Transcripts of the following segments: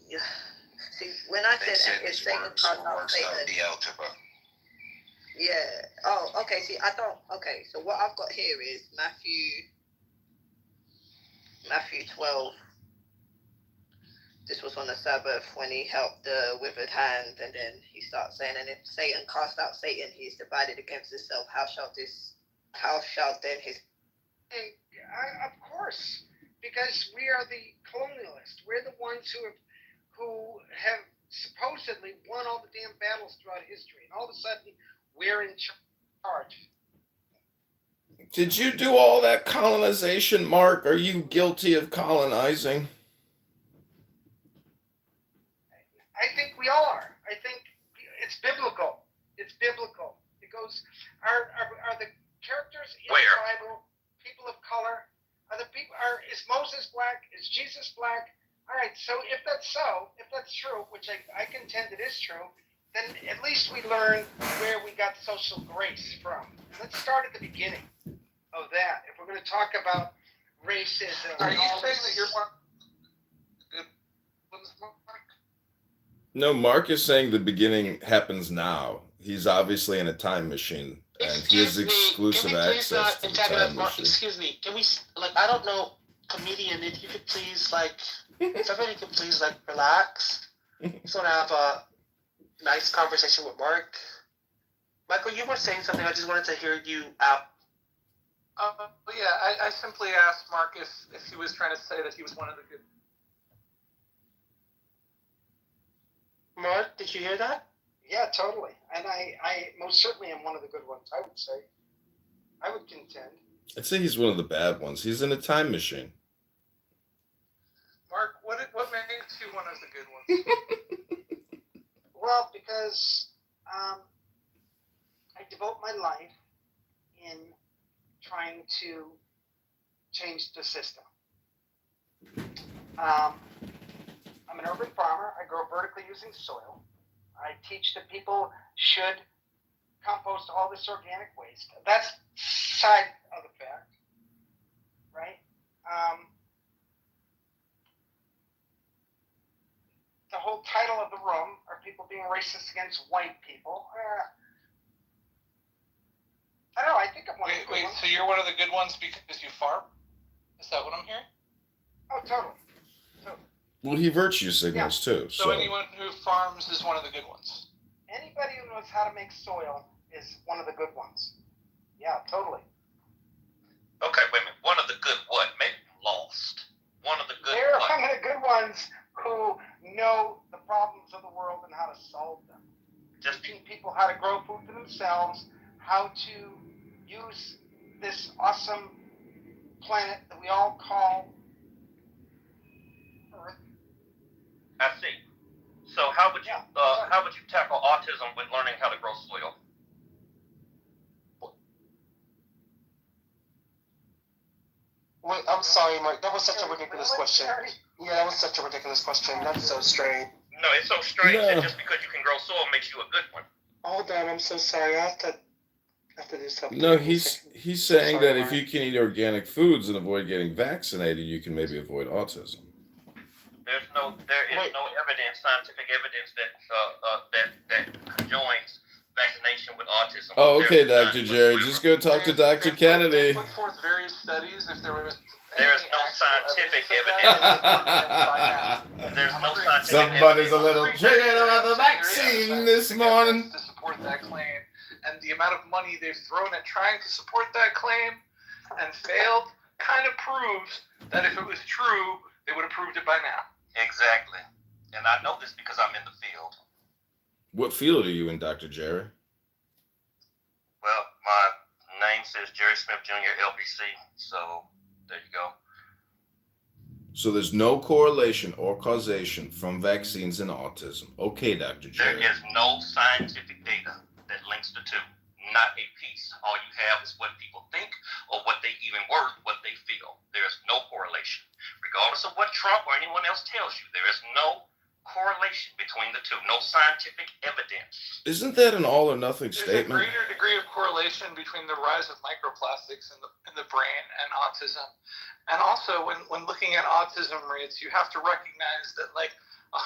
Yeah. See, when I They said said if these Satan words cast will out works out Satan, the algebra. yeah. Oh, okay. See, I don't. Okay, so what I've got here is Matthew 12. This was on the Sabbath when he helped the withered hand, and then he starts saying, "And if Satan cast out Satan, he is divided against himself. How shall then his..." Of course, because we are the colonialists. We're the ones who have supposedly won all the damn battles throughout history, and all of a sudden we're in charge. Did you do all that colonization, Mark? Are you guilty of colonizing? I think we are. I think it's biblical. It's biblical. It goes. Are the characters in the Bible people of color? Is Moses black? Is Jesus black? All right. So if that's true, which I contend it is true, then at least we learn where we got social grace from. Let's start at the beginning of that. If we're going to talk about racism, are you saying that you're one of the good ones, Mark? No, Mark is saying the beginning happens now. He's obviously in a time machine, and he has exclusive access to the time machine. Excuse me, can we, I don't know, comedian, if you could please, if everybody could please, relax. So I have a nice conversation with Mark. Michael, you were saying something, I just wanted to hear you out. Yeah, I simply asked Mark if he was trying to say that he was one of the good. Mark, did you hear that? Yeah, totally. And I most certainly am one of the good ones, I would say. I would contend. I'd say he's one of the bad ones. He's in a time machine. Mark, what makes you one of the good ones? Well, because I devote my life in trying to change the system. I'm an urban farmer. I grow vertically using soil. I teach that people should compost all this organic waste. That's side of the fact, right? The whole title of the room, are people being racist against white people? I don't know, I think I'm one of the good ones. So you're one of the good ones because you farm? Is that what I'm hearing? Oh, totally. Well, he virtue signals too. So anyone who farms is one of the good ones? Anybody who knows how to make soil is one of the good ones. Yeah, totally. Okay, wait a minute. One of the good what? Maybe lost. One of the good They're what? one of the good ones who know the problems of the world and how to solve them. Just teaching people how to grow food for themselves, how to use this awesome planet that we all call Earth. I see. So how would you tackle autism with learning how to grow soil? Wait, I'm sorry, Mike. That was such a ridiculous question. Yeah, that was such a ridiculous question. That's so strange. No, it's so strange that just because you can grow soil makes you a good one. Hold on, I'm so sorry. I have to do something. No, he's saying that if you can eat organic foods and avoid getting vaccinated, you can maybe avoid autism. There is no evidence, scientific evidence that conjoins vaccination with autism. Oh, okay, Dr. Jerry. Just go talk to Dr. Kennedy. They put forth various studies. If there was no scientific evidence. There's no scientific Somebody's evidence. a little triggered about the vaccine this morning. To support that claim, and the amount of money they've thrown at trying to support that claim and failed kind of proves that if it was true, they would have proved it by now. Exactly. And I know this because I'm in the field. What field are you in, Dr. Jerry? Well, my name says Jerry Smith Jr., LBC, so there you go. So there's no correlation or causation from vaccines and autism. Okay, Dr. Jerry. There is no scientific data that links the two. Not a piece. All you have is what people think or what they even worth, what they feel. There is no correlation. Regardless of what Trump or anyone else tells you, there is no correlation between the two. No scientific evidence. Isn't that an all or nothing statement? There's a greater degree of correlation between the rise of microplastics in the brain and autism. And also, when looking at autism rates, you have to recognize that 100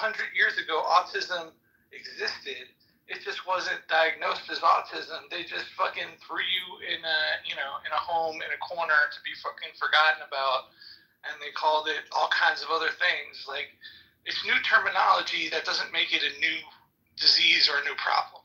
100 years ago, autism existed. It just wasn't diagnosed as autism. They just fucking threw you in a home in a corner to be fucking forgotten about, and they called it all kinds of other things. Like, it's new terminology that doesn't make it a new disease or a new problem.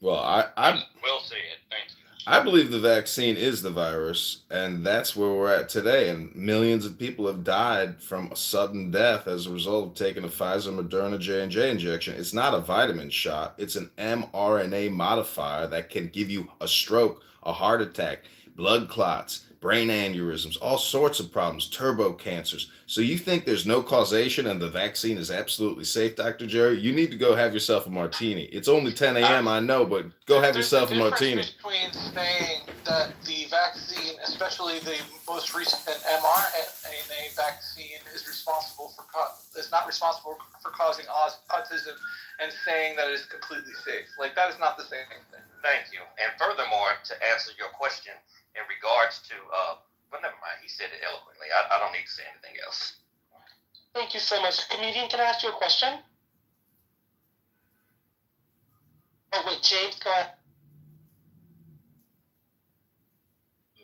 Well, well said. Thank you. I believe the vaccine is the virus, and that's where we're at today. And millions of people have died from a sudden death as a result of taking a Pfizer, Moderna, J&J injection. It's not a vitamin shot. It's an mRNA modifier that can give you a stroke, a heart attack, blood clots, brain aneurysms, all sorts of problems, turbo cancers. So you think there's no causation and the vaccine is absolutely safe, Dr. Jerry? You need to go have yourself a martini. It's only 10 a.m., I know, but go have yourself a martini. There's a difference between saying that the vaccine, especially the most recent mRNA vaccine, is not responsible for causing autism, and saying that it is completely safe. Like, that is not the same thing. Thank you. And furthermore, to answer your question in regards to, well, never mind. He said it eloquently. I don't need to say anything else. Thank you so much. Comedian, can I ask you a question? Oh, wait, James, go ahead.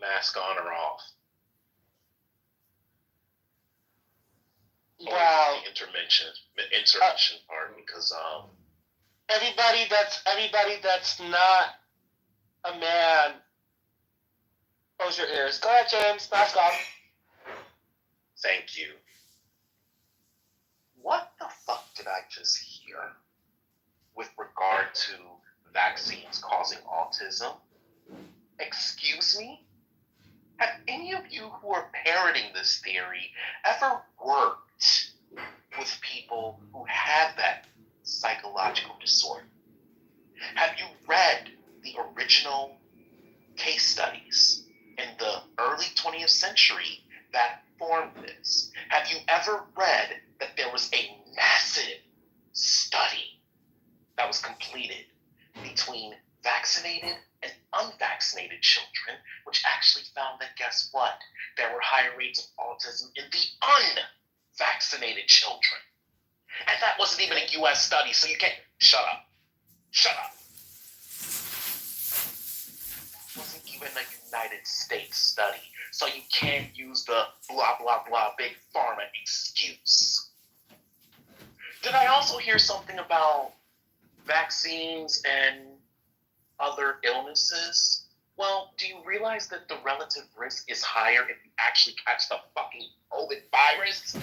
Mask on or off? Wow. Intervention part, because Everybody that's not a man, close your ears. Go ahead, James. Mask off. Thank you. What the fuck did I just hear with regard to vaccines causing autism? Excuse me? Have any of you who are parroting this theory ever worked with people who have that psychological disorder? Have you read the original case studies in the early 20th century that formed this? Have you ever read that there was a massive study that was completed between vaccinated and unvaccinated children, which actually found that, guess what? There were higher rates of autism in the unvaccinated children. And that wasn't even a U.S. study, so you can't... Shut up. That wasn't even a United States study, so you can't use the blah, blah, blah, big pharma excuse. Did I also hear something about vaccines and other illnesses? Well, do you realize that the relative risk is higher if you actually catch the fucking COVID virus?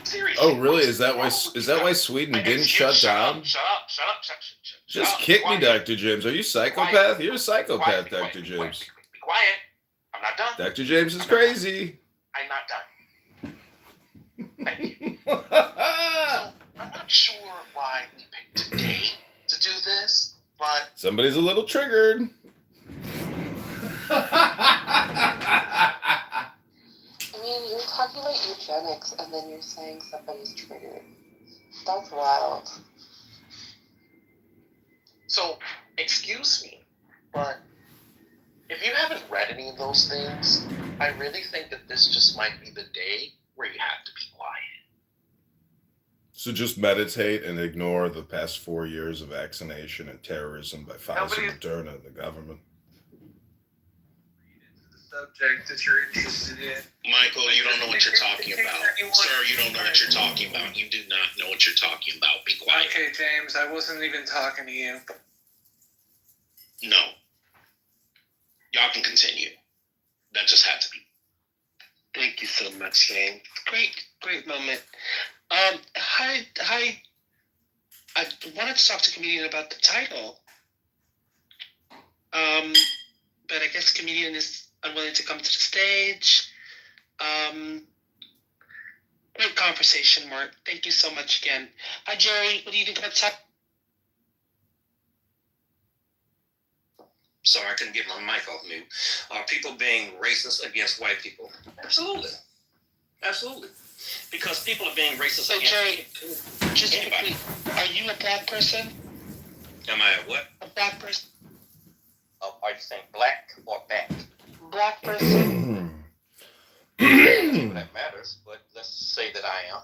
Seriously. Oh, really? Is that why Sweden didn't shut down? Shut up. Just kick me, Dr. James. Are you a psychopath? You're a psychopath, Dr. James. Be quiet. I'm not done. Dr. James is crazy. I'm not done. Thank you. Oh, I'm not sure why we picked today to do this, but... somebody's a little triggered. I mean, you're talking about eugenics and then you're saying somebody's triggered. That's wild. So, excuse me, but if you haven't read any of those things, I really think that this just might be the day where you have to be quiet. So just meditate and ignore the past 4 years of vaccination and terrorism by Pfizer, Moderna, and the government. Subject that you're interested in. Michael, you don't know what you're talking about. Sir, you don't know what you're talking about. You do not know what you're talking about. Be quiet. Okay, James, I wasn't even talking to you. No. Y'all can continue. That just had to be. Thank you so much, James. Great moment. Hi. I wanted to talk to comedian about the title. But I guess comedian is unwilling to come to the stage. Great conversation, Mark. Thank you so much again. Hi, Jerry. What do you think about the Sorry, I couldn't get my mic off mute. Are people being racist against white people? Absolutely. Because people are being racist So, against Jerry, just anybody. quickly, are you a black person? Am I a what? A black person? Are you saying black or back? Black person? that matters, but let's say that I am.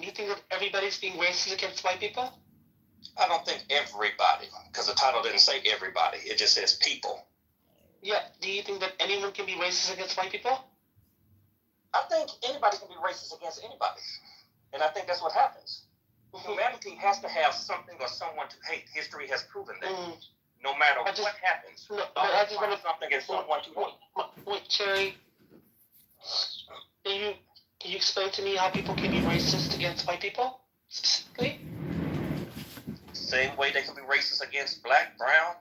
You think that everybody's being racist against white people? I don't think everybody, because the title didn't say everybody. It just says people. Yeah. Do you think that anyone can be racist against white people? I think anybody can be racist against anybody. And I think that's what happens. Humanity has to have something or someone to hate. History has proven that. No matter what happens, I just want to something against someone to hate. Wait, Cherry. Can you explain to me how people can be racist against white people specifically? Same way they can be racist against black, brown,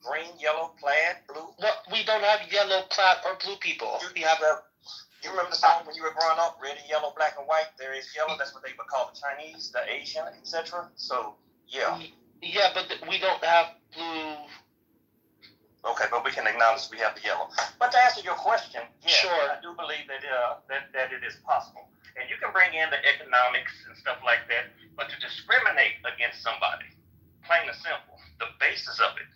green, yellow, plaid, blue. No, we don't have yellow, plaid, or blue people. We have You remember the song when you were growing up? Red and yellow, black and white. There is yellow. That's what they would call the Chinese, the Asian, etc. So, yeah. Yeah, but we don't have blue. Okay, but we can acknowledge we have the yellow. But to answer your question, yes, Sure. I do believe that that it is possible. And you can bring in the economics and stuff like that, but to discriminate against somebody, plain and simple, the basis of it,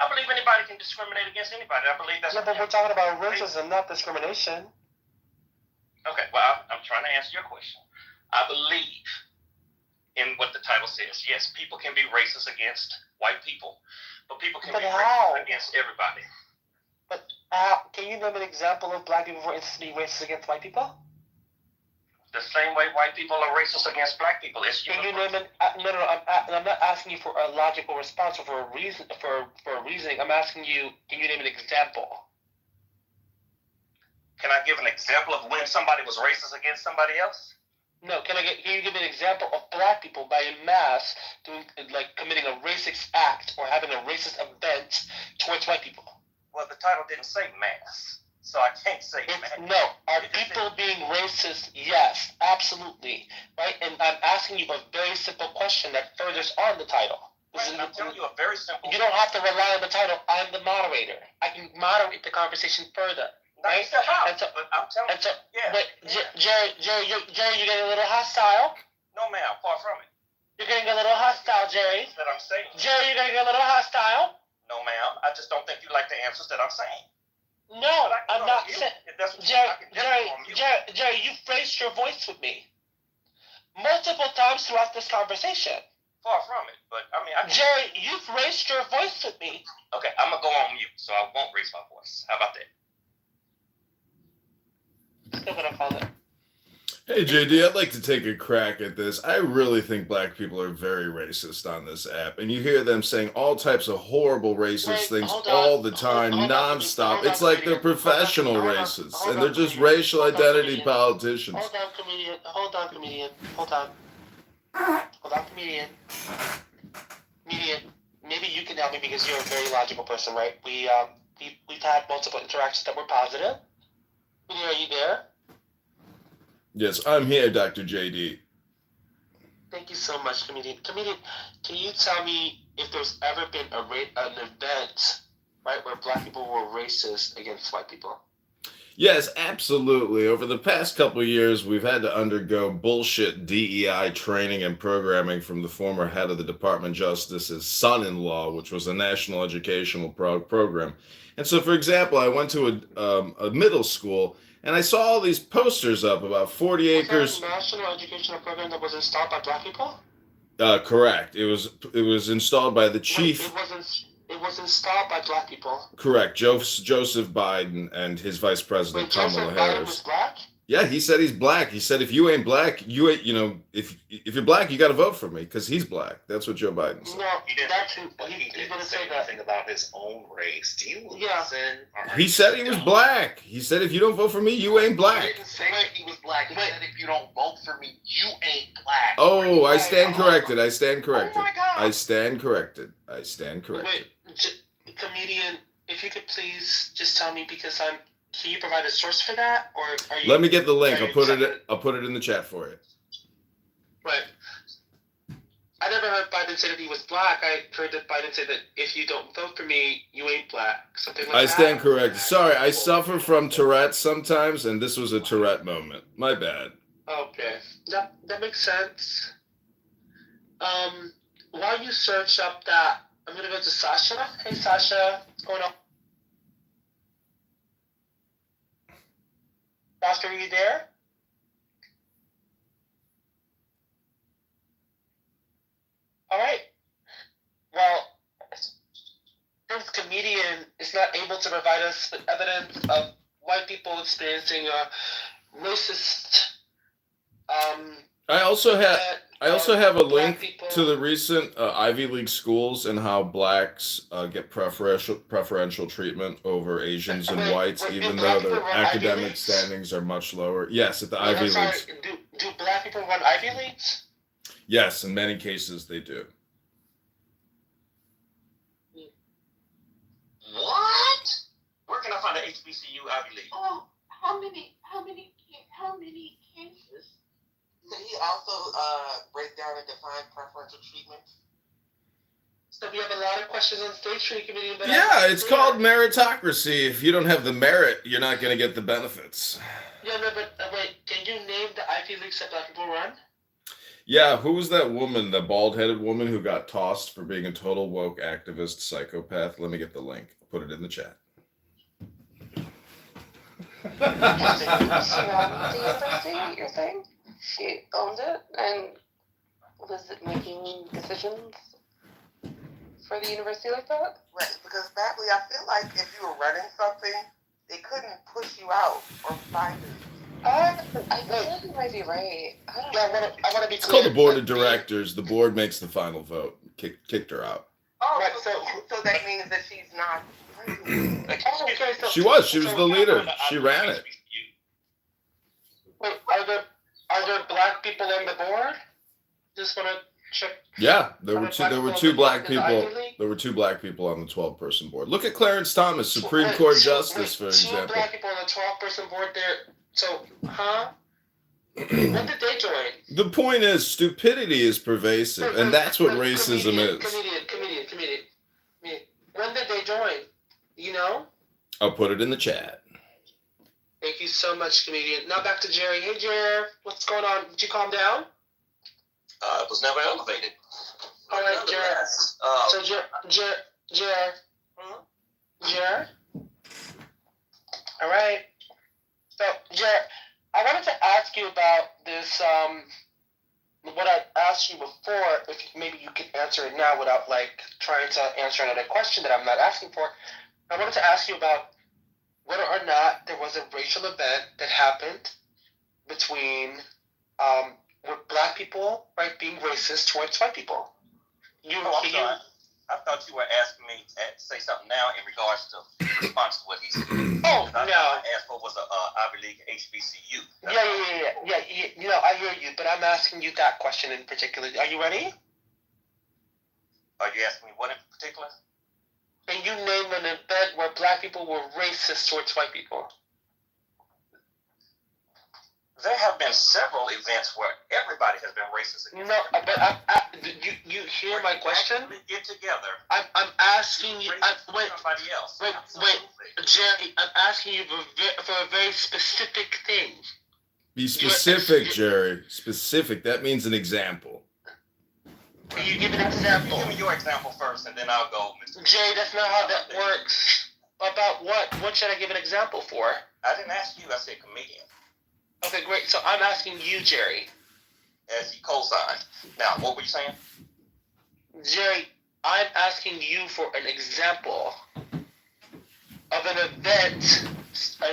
I believe anybody can discriminate against anybody. I believe that's... Yeah, but we're talking about racism, not discrimination. Okay, well, I'm trying to answer your question. I believe in what the title says. Yes, people can be racist against white people, but people can be racist against everybody. But can you name an example of black people, for instance, being racist against white people? The same way white people are racist against black people. Can you name an? No. I'm not asking you for a logical response or for a reason. For a reasoning, I'm asking you. Can you name an example? Can I give an example of when somebody was racist against somebody else? No. Can you give me an example of black people by en masse doing committing a racist act or having a racist event towards white people? Well, the title didn't say mass, so I can't say mass. No. Are people being racist? Yes, absolutely. Right? And I'm asking you a very simple question that furthers on the title. I'm telling you a very simple... You don't have to rely on the title. I'm the moderator. I can moderate the conversation further. Right? But I'm telling you, yeah. But Jerry, you're getting a little hostile. No, ma'am, far from it. You're getting a little hostile, Jerry. That's what I'm saying. Jerry, you're getting a little hostile. No, ma'am, I just don't think you like the answers that I'm saying. No, I'm not saying. Jerry, you've raised your voice with me multiple times throughout this conversation. Far from it, but I mean, Jerry, you've raised your voice with me. Okay, I'm gonna go on mute, so I won't raise my voice. How about that? Still gonna call it. Hey JD, I'd like to take a crack at this. I really think black people are very racist on this app, and you hear them saying all types of horrible racist things all the time, nonstop. It's like they're professional racists, and they're just racial identity politicians. Hold on, comedian. Hold on, comedian. Comedian, maybe you can help me because you're a very logical person, right? We've had multiple interactions that were positive. Are you there? Yes, I'm here, Dr. JD. Thank you so much, comedian. Comedian, can you tell me if there's ever been an event, right, where black people were racist against white people? Yes, absolutely. Over the past couple of years, we've had to undergo bullshit DEI training and programming from the former head of the Department of Justice's son-in-law, which was a national educational program. And so, for example, I went to a middle school, and I saw all these posters up about 40 acres. Was that a national educational program that was installed by black people? Correct. It was installed by the chief. It was installed by black people. Correct. Joseph Biden and his vice president Kamala Harris. Biden was black? Yeah, he said he's black. He said if you ain't black, you ain't. If you're black, you got to vote for me because he's black. That's what Joe Biden said. No, he didn't say anything about his own race. Do you listen? He said he was black. He said if you don't vote for me, you ain't black. He didn't say he was black. He said if you don't vote for me, you ain't black. Oh, I stand corrected. I stand corrected. Oh my God. I stand corrected. I stand corrected. Wait, comedian, if you could please just tell me because can you provide a source for that, or are you? Let me get the link. I'll put it in the chat for you. Right. I never heard Biden say that he was black. I heard that Biden say that if you don't vote for me, you ain't black. Something like that. I stand corrected. Sorry, I suffer from Tourette sometimes, and this was a Tourette moment. My bad. Okay, that makes sense. While you search up that, I'm gonna go to Sasha. Hey Sasha, what's going on? Oscar, are you there? All right. Well, this comedian is not able to provide us with evidence of white people experiencing a racist. I also have a link people. to the recent Ivy League schools and how blacks get preferential treatment over Asians and whites, even though their academic standings are much lower. Yes, at the Ivy Leagues. Do black people run Ivy Leagues? Yes, in many cases they do. What? Where can I find an HBCU Ivy League? Oh, how many cases? Can you also break down and define preferential treatment? So we have a lot of questions on stage tree committee. But Yeah, it's called meritocracy. If you don't have the merit, you're not going to get the benefits. Yeah, no, but wait, can you name the Ivy Leagues that black people run? Yeah, who was that woman, the bald-headed woman who got tossed for being a total woke activist psychopath? Let me get the link. I'll put it in the chat. She owned the university, you're saying? She owned it and was making decisions for the university like that? Right, because Batley, I feel like if you were running something, they couldn't push you out or find you. I feel like you might be right. I want to be It's clear. called the board of directors. The board makes the final vote. Kicked her out. Oh, Right, so that means that she's not. She was the leader. She ran it. Wait, are there black people on the board? Just want to check. Yeah, there were two black people. There were two black people on the 12-person board. Look at Clarence Thomas, Supreme Court Justice, for example. Two black people on the 12-person board there. So, when did they join? The point is, stupidity is pervasive, and that's what racism is. Comedian. When did they join? You know? I'll put it in the chat. Thank you so much, comedian. Now back to Jerry. Hey, Jerry, what's going on? Did you calm down? It was never elevated. All right, Jerry. So, Jerry. All right. So, Jerry, I wanted to ask you about this, what I asked you before, if maybe you could answer it now without, trying to answer another question that I'm not asking for. I wanted to ask you about whether or not there was a racial event that happened between with black people, right, being racist towards white people. I'm sorry. I thought you were asking me to say something now in regards to response to what he said. Oh, I no. asked what was a Ivy League HBCU. Yeah. You know, I hear you, but I'm asking you that question in particular. Are you ready? Are you asking me what in particular? Can you name an event where black people were racist towards white people? There have been several events where everybody has been racist against you hear my question? Get together. I'm asking you. Wait, somebody else. Wait, Jerry. I'm asking you for a very specific thing. Be specific, Jerry. Specific. That means an example. Can you give an example? Give me your example first, and then I'll go. Jay, that's not how that works. About what? What should I give an example for? I didn't ask you. I said comedian. Okay, great. So I'm asking you, Jerry. As he co-signed. Now, what were you saying? Jerry, I'm asking you for an example of an event, a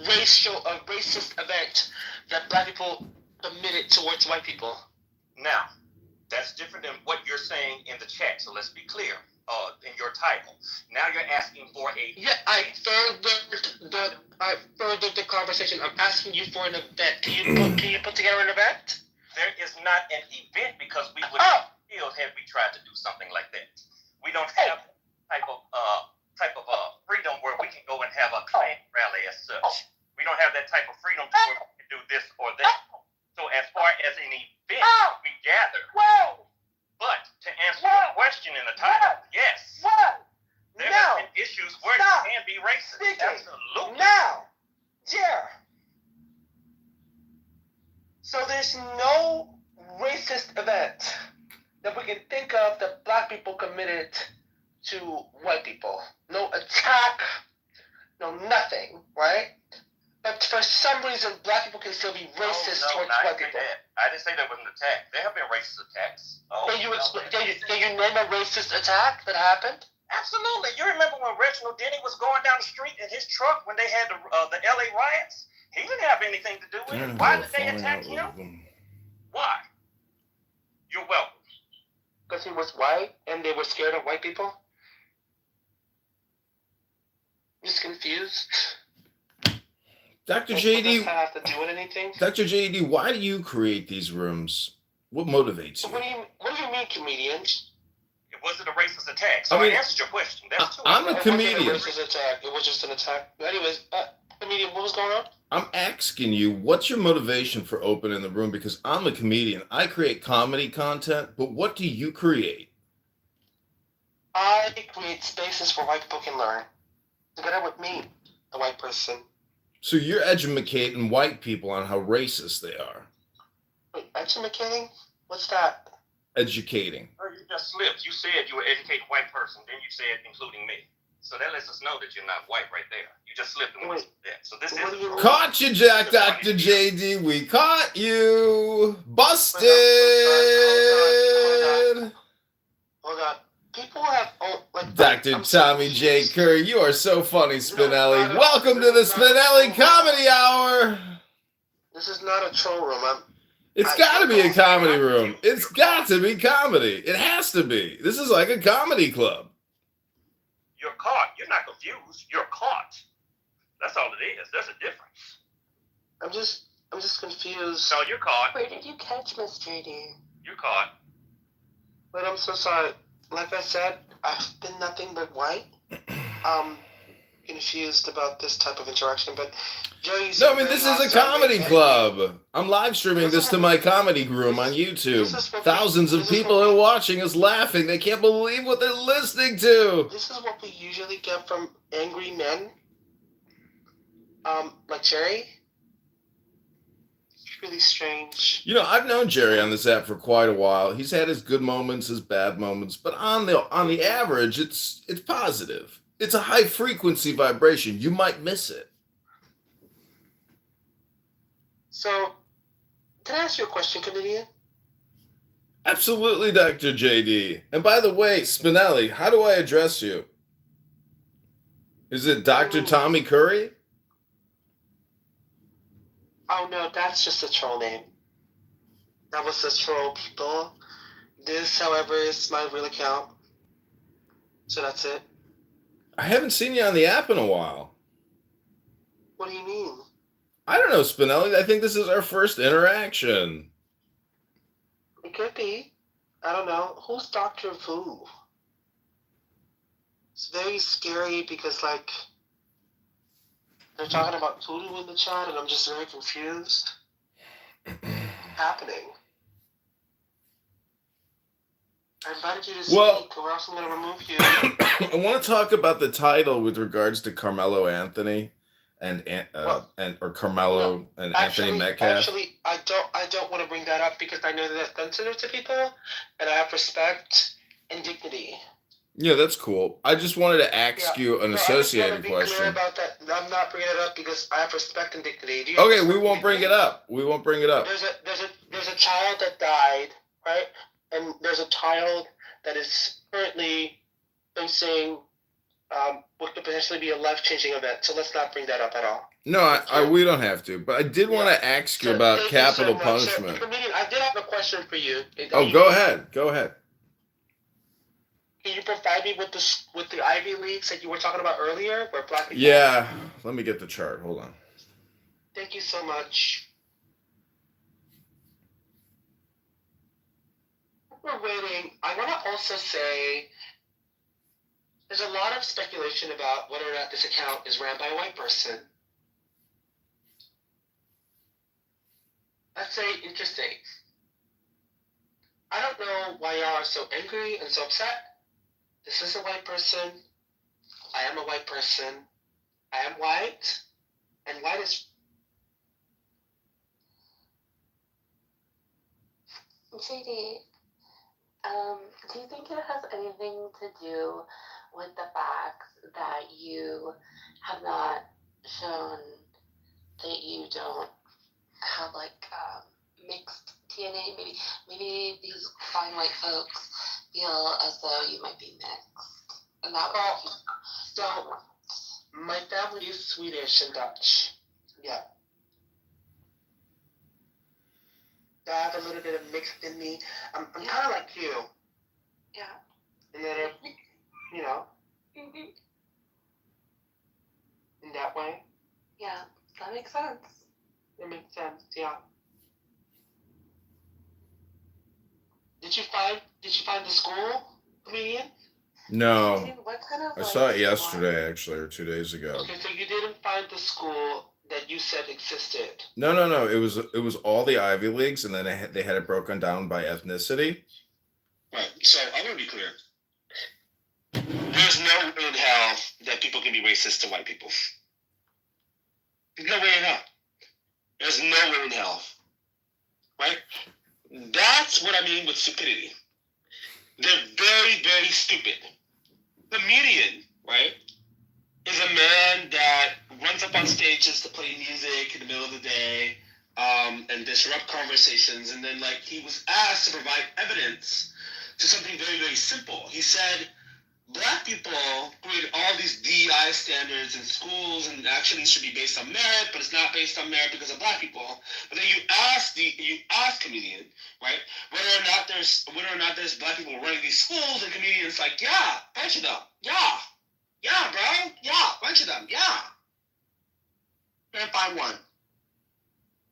racist event that black people committed towards white people. Now, that's different than what you're saying in the chat, so let's be clear. In your title. Now you're asking for a... Yeah, I furthered the conversation. I'm asking you for an event. Can you put together an event? There is not an event because we would have failed had we tried to do something like that. We don't have type of freedom where we can go and have a claim rally as such. We don't have that type of freedom to where we can do this or that. So as far as an event, we gather. But to answer your question in the title, yes. There have been issues where you can be racist. Absolutely. Now, yeah. So there's no racist event that we can think of that black people committed to white people. No attack, no nothing, right? But for some reason, black people can still be racist towards white people. I didn't say there was an attack. There have been racist attacks. Can you name a racist attack that happened? Absolutely. You remember when Reginald Denny was going down the street in his truck when they had the LA riots? He didn't have anything to do with it. Why did they attack him? Why? You're welcome. Because he was white and they were scared of white people? I'm just confused. Dr. JD, does that have to do with anything? Dr. JD, why do you create these rooms? What motivates you? What do you mean, comedian? Was it a racist attack? So I answered your question. I'm a comedian. It wasn't a racist attack. It was just an attack. But anyways, comedian, what was going on? I'm asking you, what's your motivation for opening the room? Because I'm a comedian. I create comedy content, but what do you create? I create spaces where white people can learn. Together with me, the white person. So you're educating white people on how racist they are. Wait, educating? What's that? Educating. Oh, you just slipped. You said you were educating a white person. Then you said including me. So that lets us know that you're not white right there. You just slipped and went there. So this is... Caught you, Jack, Dr. JD. We caught you. Busted. Hold on. People have... Dr. Tommy J. Curry, you are so funny, Spinelli. Welcome to the Spinelli Comedy Hour. This is not a troll room. It's got to be a comedy room. It's got to be comedy. It has to be. This is like a comedy club. You're caught. You're not confused. You're caught. That's all it is. There's a difference. I'm just confused. No, you're caught. Where did you catch Miss JD? You're caught. But I'm so sorry. Like I said, I've been nothing but white. Confused about this type of interaction, but Joey. No, I mean, this is a comedy club. I'm live streaming this to my comedy room on YouTube. Thousands of people are watching us laughing. They can't believe what they're listening to. This is what we usually get from angry men. Like Jerry. It's really strange. You know, I've known Jerry on this app for quite a while. He's had his good moments, his bad moments, but on the average, it's positive. It's a high frequency vibration. You might miss it. So, can I ask you a question, comedian? Absolutely, Dr. JD. And by the way, Spinelli, how do I address you? Is it Dr. Tommy Curry? Oh no, that's just a troll name. That was a troll, people. This, however, is my real account. So that's it. I haven't seen you on the app in a while. What do you mean? I don't know, Spinelli. I think this is our first interaction. It could be. I don't know. Who's Dr. Vu? It's very scary because, like, they're talking about voodoo in the chat, and I'm just very confused. What's happening? I invited you to speak, or else I'm going to remove you. I want to talk about the title with regards to Carmelo Anthony and Carmelo and Anthony Metcalf. Actually, I don't want to bring that up because I know that that's sensitive to people, and I have respect and dignity. Yeah, that's cool. I just wanted to ask you an associated question. Clear about that. I'm not bringing it up because I have respect and dignity. Okay, we won't bring it up. We won't bring it up. There's a child that died, right? And there's a child that is currently facing what could potentially be a life-changing event. So let's not bring that up at all. No, we don't have to. But I did want to ask you about capital punishment. Comedian, I did have a question for you. Go ahead. Go ahead. Can you provide me with the Ivy Leagues that you were talking about earlier? Where black people... Yeah. Let me get the chart. Hold on. Thank you so much. We're waiting. I want to also say there's a lot of speculation about whether or not this account is ran by a white person. Let's say interesting. I don't know why y'all are so angry and so upset. This is a white person. I am a white person. I am white. And white is... JD, do you think it has anything to do with the fact that you have not shown that you don't have like mixed DNA. Maybe these fine white folks feel as though you might be mixed, and that would don't want. My family is Swedish and Dutch. Yeah. I have a little bit of mixed in me. I'm kind of like you. Yeah. And then, in that way. Yeah, that makes sense. It makes sense, yeah. Did you find the school, comedian? No, What kind of, I saw it yesterday, actually, or 2 days ago. Okay, so you didn't find the school that you said existed. No. It was all the Ivy Leagues, and then they had it broken down by ethnicity. Right. So I'm gonna be clear. There's no way in hell that people can be racist to white people. There's no way in hell. There's no way in hell. Right? That's what I mean with stupidity. They're very, very stupid. Comedian, right, is a man that runs up on stages to play music in the middle of the day, and disrupt conversations, and then he was asked to provide evidence to something very, very simple. He said, Black people created all these DEI standards in schools and actually should be based on merit, but it's not based on merit because of Black people. But then you ask comedian, right, whether or not there's Black people running these schools, and comedians like, yeah, bunch of them, yeah, bro, yeah, bunch of them, yeah. Can't find one.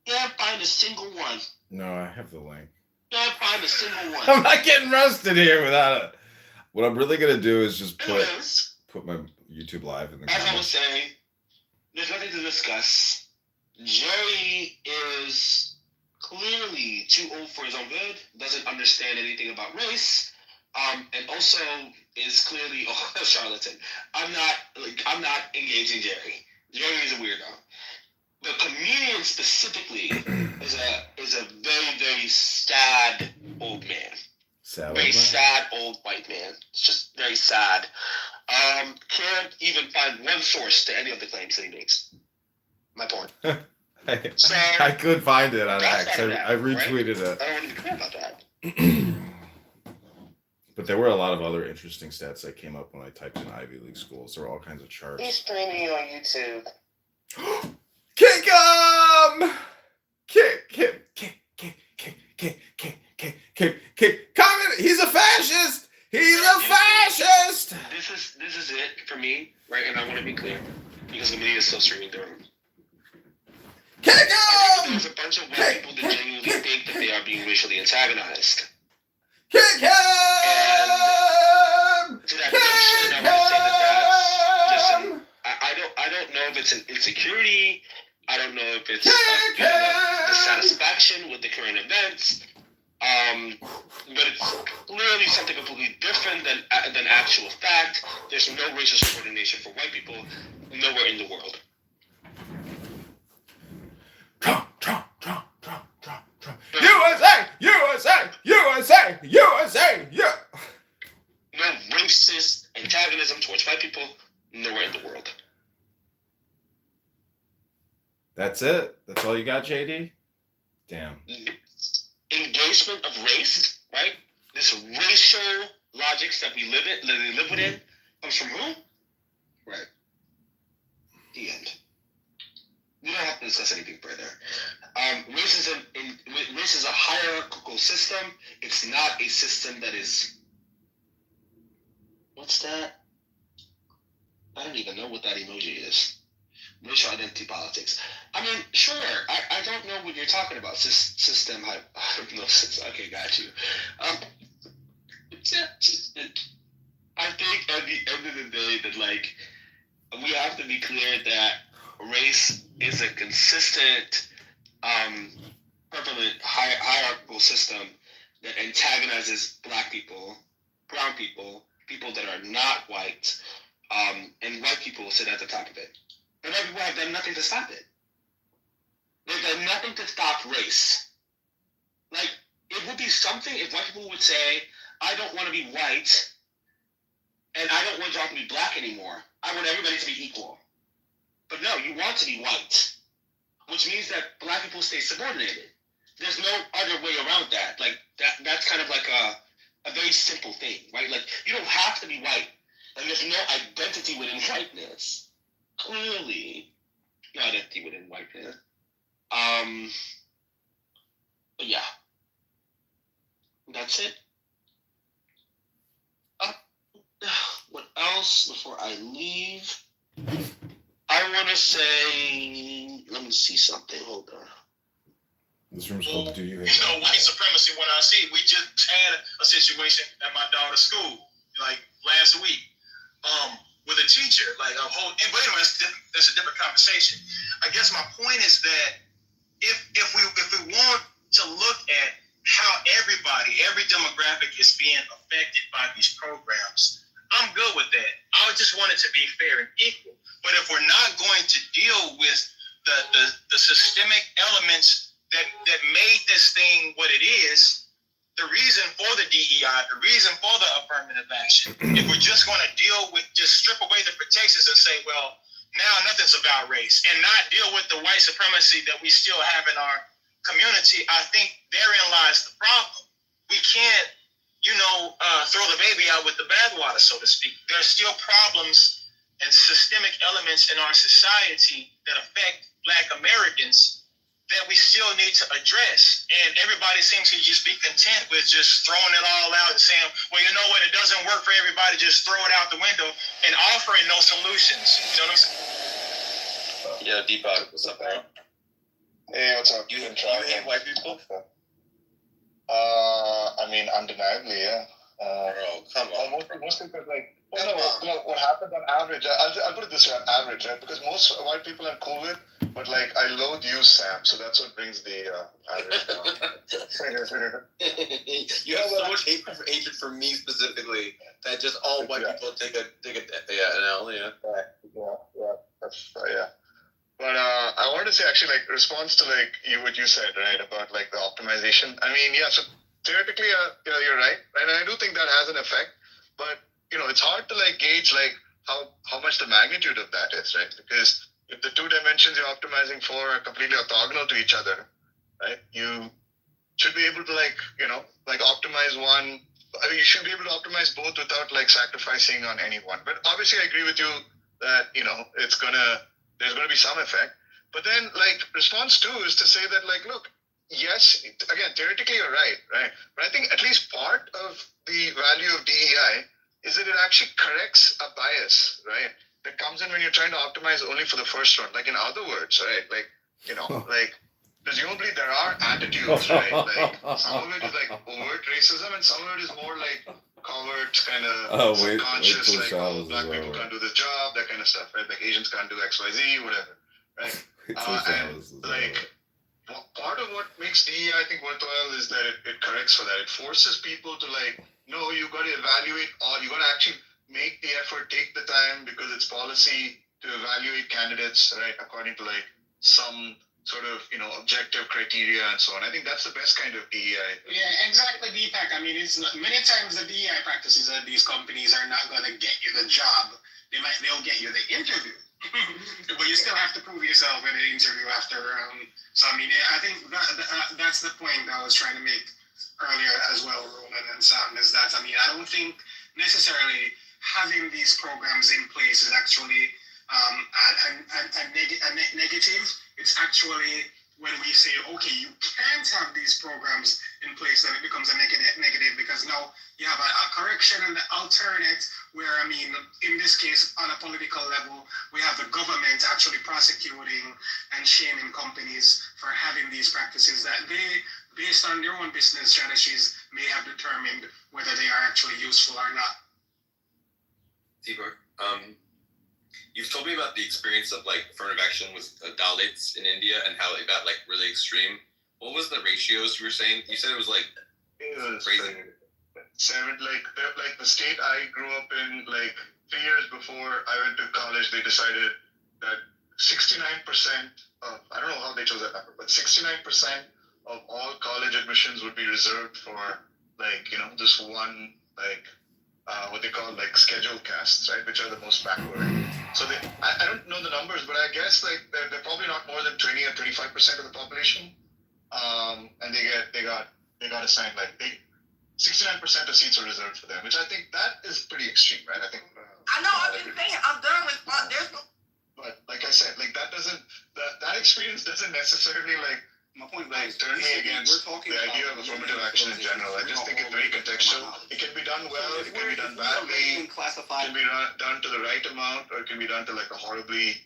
Can't find a single one. No, I have the link. Can't find a single one. I'm not getting roasted here without it. What I'm really gonna do is just put my YouTube live in the comments. As I was saying, there's nothing to discuss. Jerry is clearly too old for his own good, doesn't understand anything about race, and also is clearly a charlatan. I'm not engaging Jerry. Jerry is a weirdo. The comedian specifically is a very, very sad old man. Very sad old white man. It's just very sad. Can't even find one source to any of the claims that he makes. My point. I could find it on X. I retweeted it. I don't want to be clear about that. But there were a lot of other interesting stats that came up when I typed in Ivy League schools. There were all kinds of charts. He's streaming on YouTube. Kick him! Kick! Comment! He's a fascist! He's a fascist! This is it for me, right? And I want to be clear because the media is still streaming through. Kick him! There's a bunch of white people that genuinely think that they are being racially antagonized. Kick him! And to that notion, I want to say listen, I don't know if it's an insecurity. I don't know if it's dissatisfaction with the current events. But it's clearly something completely different than actual fact. There's no racial subordination for white people nowhere in the world. Trump. USA! Yeah. No racist antagonism towards white people nowhere in the world. That's it? That's all you got, JD? Damn. Engagement of race, right? This racial logics that they live within comes from who? Right. The end. We don't have to discuss anything further. Race is a hierarchical system. It's not a system that is. What's that? I don't even know what that emoji is. Racial identity politics. I mean, sure. I don't know what you're talking about. System. I don't know. Okay, got you. I think at the end of the day that we have to be clear that race is a consistent, prevalent hierarchical system that antagonizes Black people, brown people, people that are not white, and white people sit at the top of it. And white people have done nothing to stop it. They've done nothing to stop race. It would be something if white people would say, I don't want to be white, and I don't want y'all to be Black anymore. I want everybody to be equal. But no, you want to be white. which means that black people stay subordinated. There's no other way around that. Like that's kind of like a very simple thing, right? Like you don't have to be white. Like there's no identity within whiteness. Clearly, no identity within whiteness. But yeah, that's it. What else before I leave? I want to say, let me see something. Hold on. This room's called Do You Hate? You know, white supremacy, when I see it, we just had a situation at my daughter's school, like last week, with a teacher, like a whole, but anyway, that's a different conversation. I guess my point is that if we want to look at how every demographic is being affected by these programs, I'm good with that. I just want it to be fair and equal. But if we're not going to deal with the systemic elements that made this thing what it is, the reason for the DEI, the reason for the affirmative action, if we're just going to deal with, just strip away the protections and say, well, now nothing's about race, and not deal with the white supremacy that we still have in our community, I think therein lies the problem. We can't, throw the baby out with the bathwater, so to speak. There's still problems and systemic elements in our society that affect Black Americans that we still need to address. And everybody seems to just be content with just throwing it all out and saying, well, you know what, it doesn't work for everybody, just throw it out the window, and offering no solutions. You know what I'm saying? Yeah, Deepak, what's up, man? Hey, what's up? You hate white people? I mean, undeniably, yeah. Bro, come on. Mostly because, like, what happens on average, I'll put it this way, on average, right? Because most white people are cool with, but, like, I loathe you, Sam, so that's what brings the average down. You have so much hatred for me specifically that just all white people take a an L, yeah. Yeah, that's, yeah. But I wanted to say, actually, like, response to, like, what you said, right, about, like, the optimization. I mean, yeah, so theoretically, you're right, and I do think that has an effect, but, it's hard to, like, gauge, like, how much the magnitude of that is, right? Because if the two dimensions you're optimizing for are completely orthogonal to each other, right, you should be able to, like, optimize one. I mean, you should be able to optimize both without, like, sacrificing on any one. But obviously, I agree with you that, there's going to be some effect. But then, like, response two is to say that, like, look, yes, again, theoretically you're right? But I think at least part of the value of DEI is that it actually corrects a bias, right? That comes in when you're trying to optimize only for the first one. Like, in other words, right? Like, like, presumably there are attitudes, right? Like, some of it is, like, overt racism, and some of it is more, like, covert, kind of subconscious, like, black people can't do this job, that kind of stuff, right? Like, Asians can't do X, Y, Z, whatever, right? And, like, part of what makes DEI, I think, worthwhile is that it corrects for that. It forces people to, like, no, you've got to evaluate, or you've got to actually make the effort, take the time, because it's policy to evaluate candidates, right, according to, like, some sort of, objective criteria and so on. I think that's the best kind of DEI. Yeah, exactly, Deepak. I mean, it's not, many times the DEI practices of these companies are not going to get you the job. They'll get you the interview. But you still have to prove yourself in the interview after. So, I mean, I think that's the point I was trying to make earlier as well, Roland and Sam, is that, I mean, I don't think necessarily having these programs in place is actually a negative. It's actually when we say, okay, you can't have these programs in place, then it becomes a negative because now you have a correction and the alternate where, I mean, in this case, on a political level, we have the government actually prosecuting and shaming companies for having these practices that they, based on their own business strategies, may have determined whether they are actually useful or not. Tibor, you've told me about the experience of, like, affirmative action with Dalits in India and how it got, like, really extreme. What was the ratios you were saying? You said it was, like, crazy. Like the state I grew up in, like, 3 years before I went to college, they decided that 69% of, I don't know how they chose that number, but 69% of all college admissions would be reserved for, like, this one, like, what they call, like, scheduled castes, right, which are the most backward. So I don't know the numbers, but I guess like they're probably not more than 20 or 35% of the population. And they got assigned like 69% of seats are reserved for them, which I think that is pretty extreme, right? I think. I know. I'm just saying. I'm done with. There's no. But like I said, like that experience doesn't necessarily like turn me against the idea of affirmative action in general. I just think it's very contextual. It can be done well, it can be done badly, it can be done to the right amount, or it can be done to like a horribly,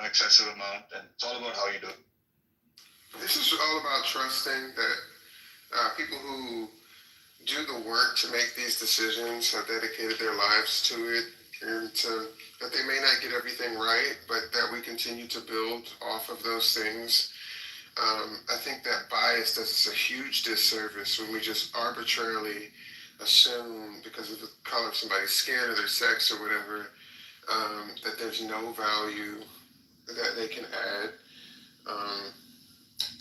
excessive amount. And it's all about how you do it. This is all about trusting that people who do the work to make these decisions have dedicated their lives to it, and that they may not get everything right, but that we continue to build off of those things. I think that bias does us a huge disservice when we just arbitrarily assume, because of the color of somebody's skin or their sex or whatever, that there's no value that they can add.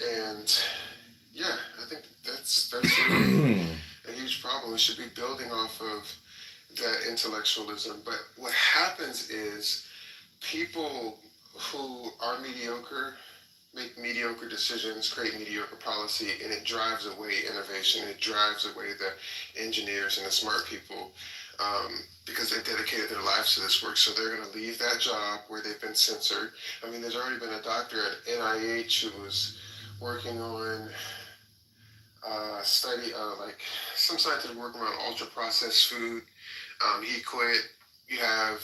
And yeah, I think that's a huge problem. We should be building off of that intellectualism. But what happens is people who are mediocre make mediocre decisions, create mediocre policy, and it drives away innovation. It drives away the engineers and the smart people because they've dedicated their lives to this work. So they're going to leave that job where they've been censored. I mean, there's already been a doctor at NIH who was working on a study of like some scientific work around ultra-processed food. He quit. You have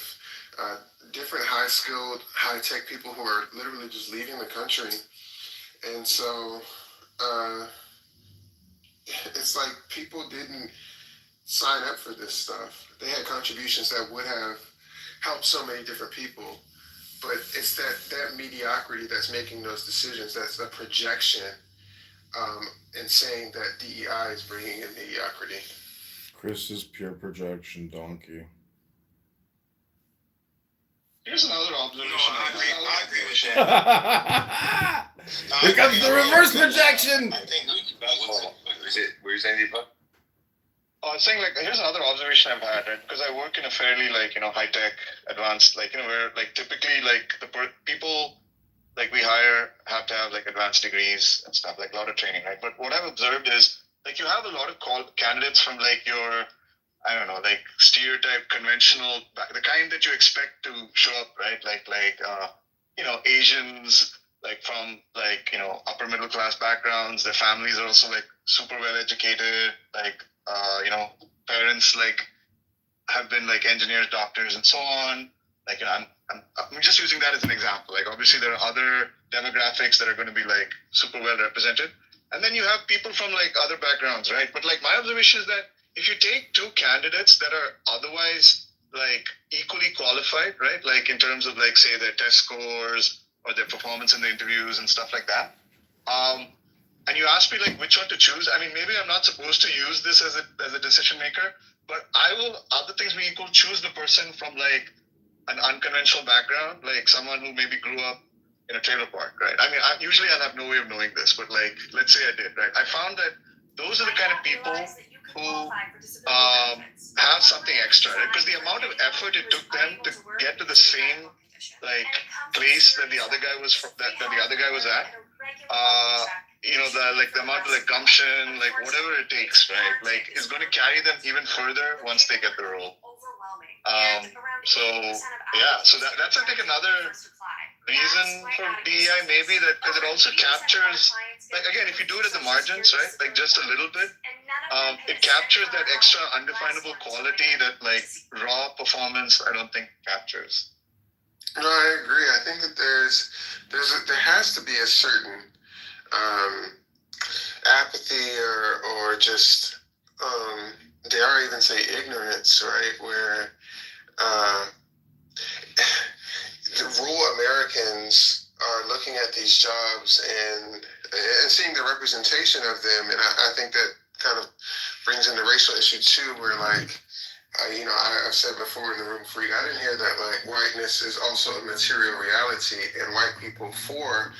different high-skilled, high-tech people who are literally just leaving the country. And so it's like people didn't sign up for this stuff. They had contributions that would have helped so many different people. But it's that mediocrity that's making those decisions. That's the projection and saying that DEI is bringing in mediocrity. Chris is pure projection donkey. Here's another observation. I agree with that. Here comes the reverse projection. I think Were you saying, Deepak? I was saying, like, here's another observation I've had, right? Because I work in a fairly, high-tech, advanced, where, typically, the people, we hire have to have, advanced degrees and stuff, a lot of training, right? But what I've observed is, you have a lot of candidates from, your, I don't know, stereotype, conventional, the kind that you expect to show up, right? Asians, from, upper middle class backgrounds. Their families are also, super well educated, parents, have been, engineers, doctors, and so on. I'm just using that as an example. Obviously, there are other demographics that are going to be, super well represented. And then you have people from, other backgrounds, right? But, my observation is that if you take two candidates that are otherwise, equally qualified, right? In terms of, say, their test scores or their performance in the interviews and stuff like that, and you ask me, which one to choose. I mean, maybe I'm not supposed to use this as a decision maker, but I will, other things being equal, choose the person from, an unconventional background, someone who maybe grew up in a trailer park, right? I mean, usually I'll have no way of knowing this, but, let's say I did, right? I found that those are the kind of people who have something extra, right? Because the amount of effort it took them to get to the same, place that the other guy was that the other guy was at, the amount of gumption, whatever it takes, right? Is going to carry them even further once they get the role. So that's I think another reason for DEI maybe, that because it also captures, again, if you do it at the margins, right, just a little bit, it captures that extra undefinable quality that raw performance I don't think captures. No, I agree. I think that there has to be a certain apathy or just dare I even say ignorance, right? Where the rural Americans are looking at these jobs and seeing the representation of them, and I think that kind of brings in the racial issue too, where I've said before in the room freak, I didn't hear that whiteness is also a material reality, and white people, for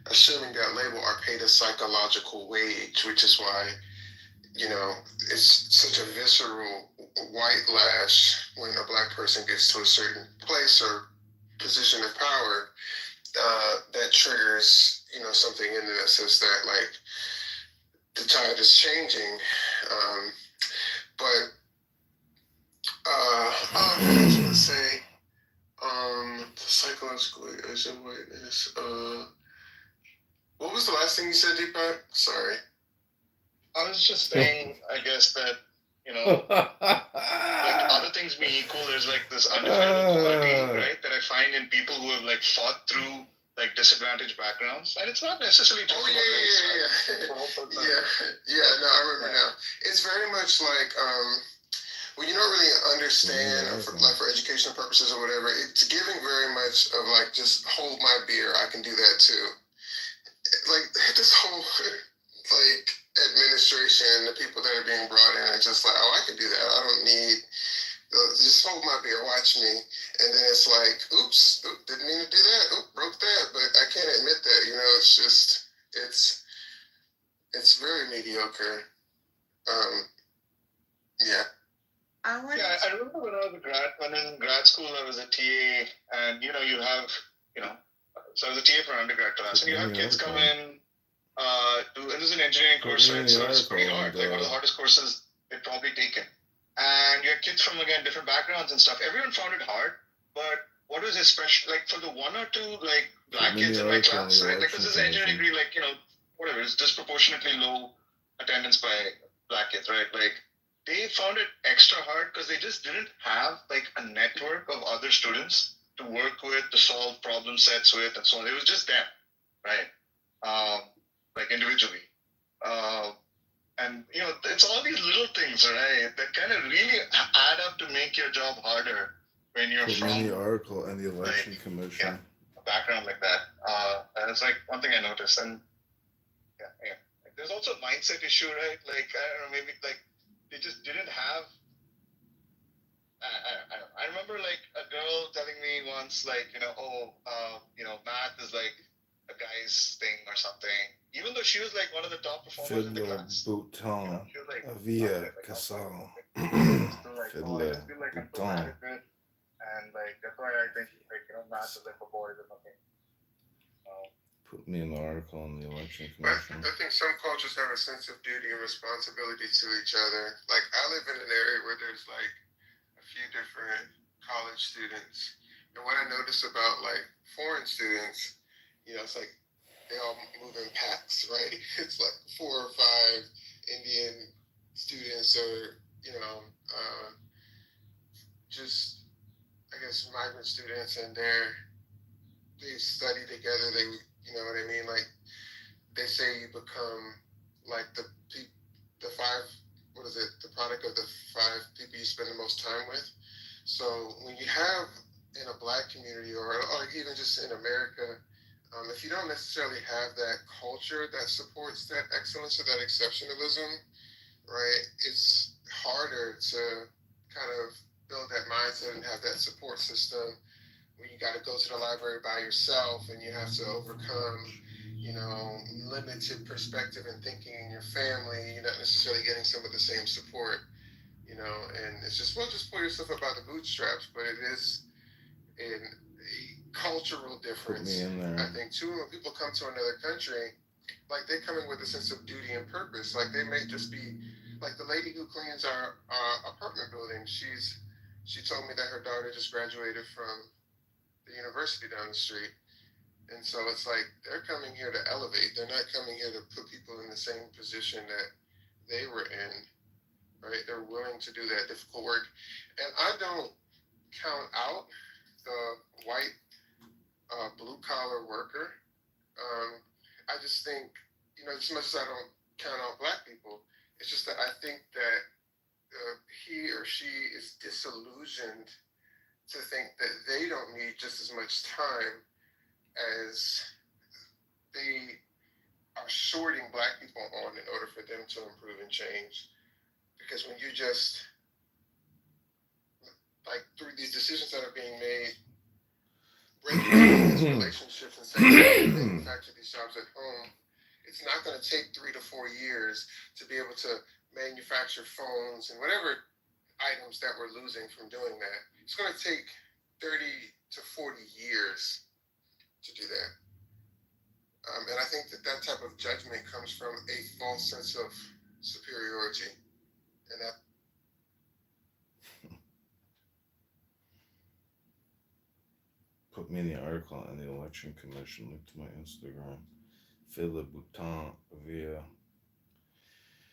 assuming that label, are paid a psychological wage, which is why it's such a visceral white lash when a black person gets to a certain place or position of power, that triggers, something in them that says that, like, the tide is changing. But what was I going to say? Psychological Asian whiteness. What was the last thing you said, Deepak? Sorry. I was just saying, I guess that, like other things being equal, there's like this undeniable quality, right, that I find in people who have like fought through like disadvantaged backgrounds, and it's not necessarily just about race. Yeah. No, I remember now. It's very much like when you don't really understand for educational purposes or whatever. It's giving very much of like, just hold my beer, I can do that too. Like this whole like administration, the people that are being brought in are just like, oh, I can do that. I don't need, just hold my beer, watch me. And then it's like, oops, didn't mean to do that. Broke that. But I can't admit that, it's just, it's very mediocre. Yeah. I remember when I was in grad school, I was a TA, and you have, so I was a TA for an undergrad class, and you have kids come in, and this is an engineering course, right? So it's pretty hard, like one of the hardest courses they've probably taken. And you have kids from, again, different backgrounds and stuff. Everyone found it hard, but what was especially, like, for the one or two, like, black kids in my class, right? Like, this is engineering degree, like, whatever, it's disproportionately low attendance by black kids, right? Like, they found it extra hard because they just didn't have, like, a network of other students to work with, to solve problem sets with, and so on. It was just them, right? Like, individually. And, it's all these little things, right, that kind of really add up to make your job harder when you're from the article and the election commission. A background like that. And it's like one thing I noticed. And like, there's also a mindset issue, right? Like, I don't know, maybe like they just didn't have. I remember like a girl telling me once, like, math is like a guy's thing or something. Even though she was like one of the top performers in the class. Bouton, She was like, Avia, Casal. Fiddler, Bouton. And like that's why I think like math is like for boys or something. Put me in the article on the election But commission. I think some cultures have a sense of duty and responsibility to each other. Like I live in an area where there's like a few different college students, and what I notice about like foreign students, it's like they all move in packs, right? It's like 4 or 5 Indian students or, just, I guess, migrant students, and they study together. They, you know what I mean? Like, they say you become like the product of the 5 people you spend the most time with. So when you have in a black community or even just in America, if you don't necessarily have that culture that supports that excellence or that exceptionalism, right, it's harder to kind of build that mindset and have that support system when you got to go to the library by yourself and you have to overcome, limited perspective and thinking in your family. You're not necessarily getting some of the same support, and it's just pull yourself up by the bootstraps, but it is in cultural difference. I think too, when people come to another country, like they come in with a sense of duty and purpose. Like they may just be like the lady who cleans our apartment building. She told me that her daughter just graduated from the university down the street, and so it's like they're coming here to elevate. They're not coming here to put people in the same position that they were in, right? They're willing to do that difficult work, and I don't count out the white blue-collar worker. I just think, as much as I don't count out black people, it's just that I think that he or she is disillusioned to think that they don't need just as much time as they are shorting black people on in order for them to improve and change. Because when you just, like, through these decisions that are being made, breaking these relationships and saying, manufacture these jobs at home, it's not going to take 3 to 4 years to be able to manufacture phones and whatever items that we're losing from doing that. It's going to take 30 to 40 years to do that. And I think that type of judgment comes from a false sense of superiority. And that put me in the article on the election commission. Link to my Instagram. Philip Boutin via.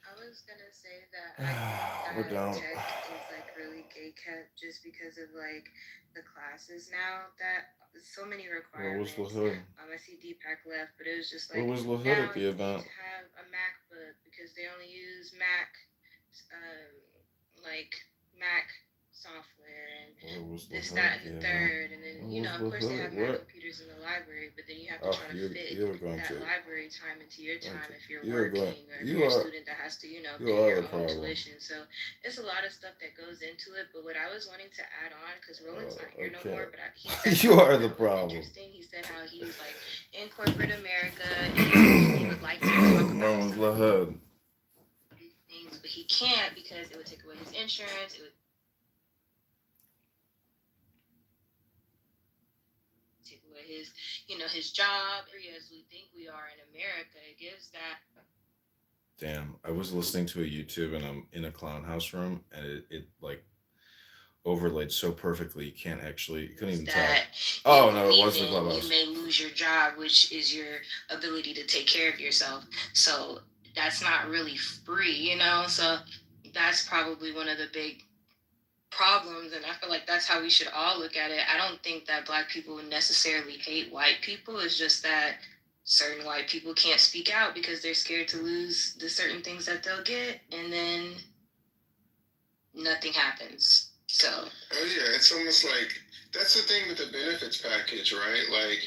I was gonna say that I We're think down. that tech is like really gay kept just because of like the classes now that so many Where was requirements. LaHood? I see Deepak left, but it was just Where like was LaHood now at the you event? need to have a MacBook because they only use Mac, like Mac software and Where was this, LaHood that, at and the the event? third, and then Where you know, was of course they LaHood? have Where? Mac computers in the library, but then you have to Oh, try to fit you're going that to. library time into your time Okay. if you're You're working going. or if You you're a are. student that has to, you know, You pay are your the own problem. tuition. So it's a lot of stuff that goes into it. But what I was wanting to add on, because Roland's not here no Okay. more, but he said You are something the that was problem. interesting. He said how he was like in corporate America and he would like to talk Where about was some of LaHood? these things, but he can't because it would take away his insurance. It would take away his, you know, his job. As we think we are in America, it gives that. Damn, I was listening to a YouTube and I'm in a clown house room and it like overlaid so perfectly you can't actually, you couldn't even tell. That Oh no, it was the leaving, clubhouse. you may lose your job, which is your ability to take care of yourself. So that's not really free, you know? So that's probably one of the big problems, and I feel like that's how we should all look at it. I don't think that Black people necessarily hate white people. It's just that certain white people can't speak out because they're scared to lose the certain things that they'll get, and then nothing happens. So Oh yeah, it's almost like that's the thing with the benefits package, right? Like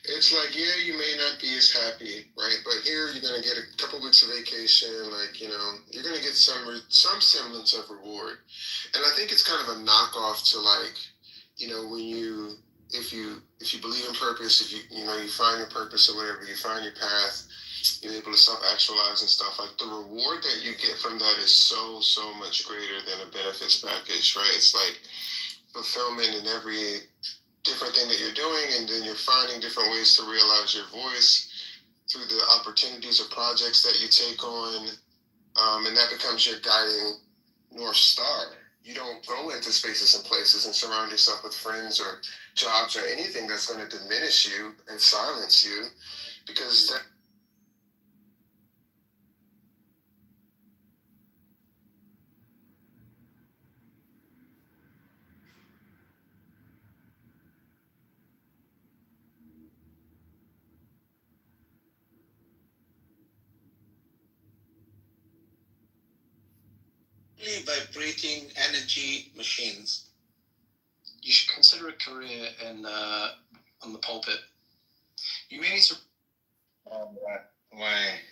it's like, yeah, you may not be as happy, right? But here you're gonna get a couple weeks of vacation, like, you know, you're gonna get some semblance of reward. And I think it's kind of a knockoff to like, you know, when you if you believe in purpose, if you know you find your purpose or whatever, you find your path, you're able to self-actualize and stuff, like the reward that you get from that is so much greater than a benefits package, right? It's like fulfillment in every different thing that you're doing, and then you're finding different ways to realize your voice through the opportunities or projects that you take on, and that becomes your guiding North Star. You don't go into spaces and places and surround yourself with friends or jobs or anything that's going to diminish you and silence you, because that vibrating energy machines. You should consider a career in on the pulpit. You may need to.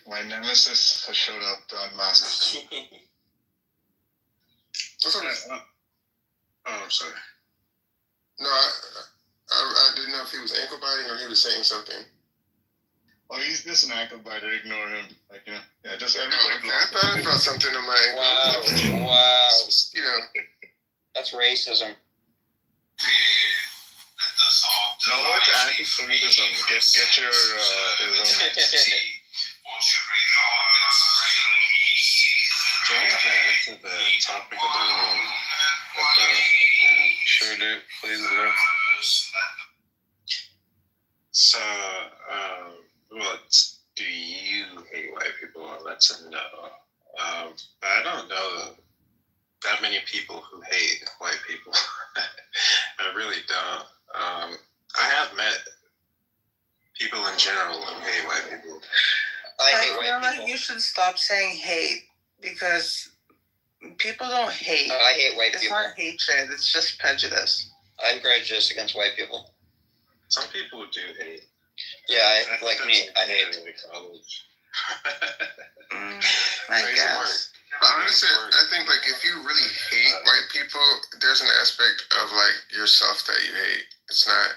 My nemesis has showed up to unmask. What's up? Oh, I'm sorry. No, I didn't know if he was ankle biting or he was saying something. Oh, he's just an ankle biter. Ignore him. Like, you know, yeah, just Oh, everybody. okay. I thought I felt something in my ankle. Wow. You know. That's racism. No, it's anti-Semitism. Get your Back to the topic of the room. Sure do. Please do. So, what do you hate white people? That's a no. I don't know that many people who hate white people. I really don't. I have met people in general who hate white people. I feel like you should stop saying hate, because people don't hate. I hate white it's people. It's not hatred, it's just prejudice. I'm prejudiced against white people. Some people do hate. Yeah, like me, I hate. I guess. But honestly, I think like if you really hate white people, there's an aspect of like yourself that you hate. It's not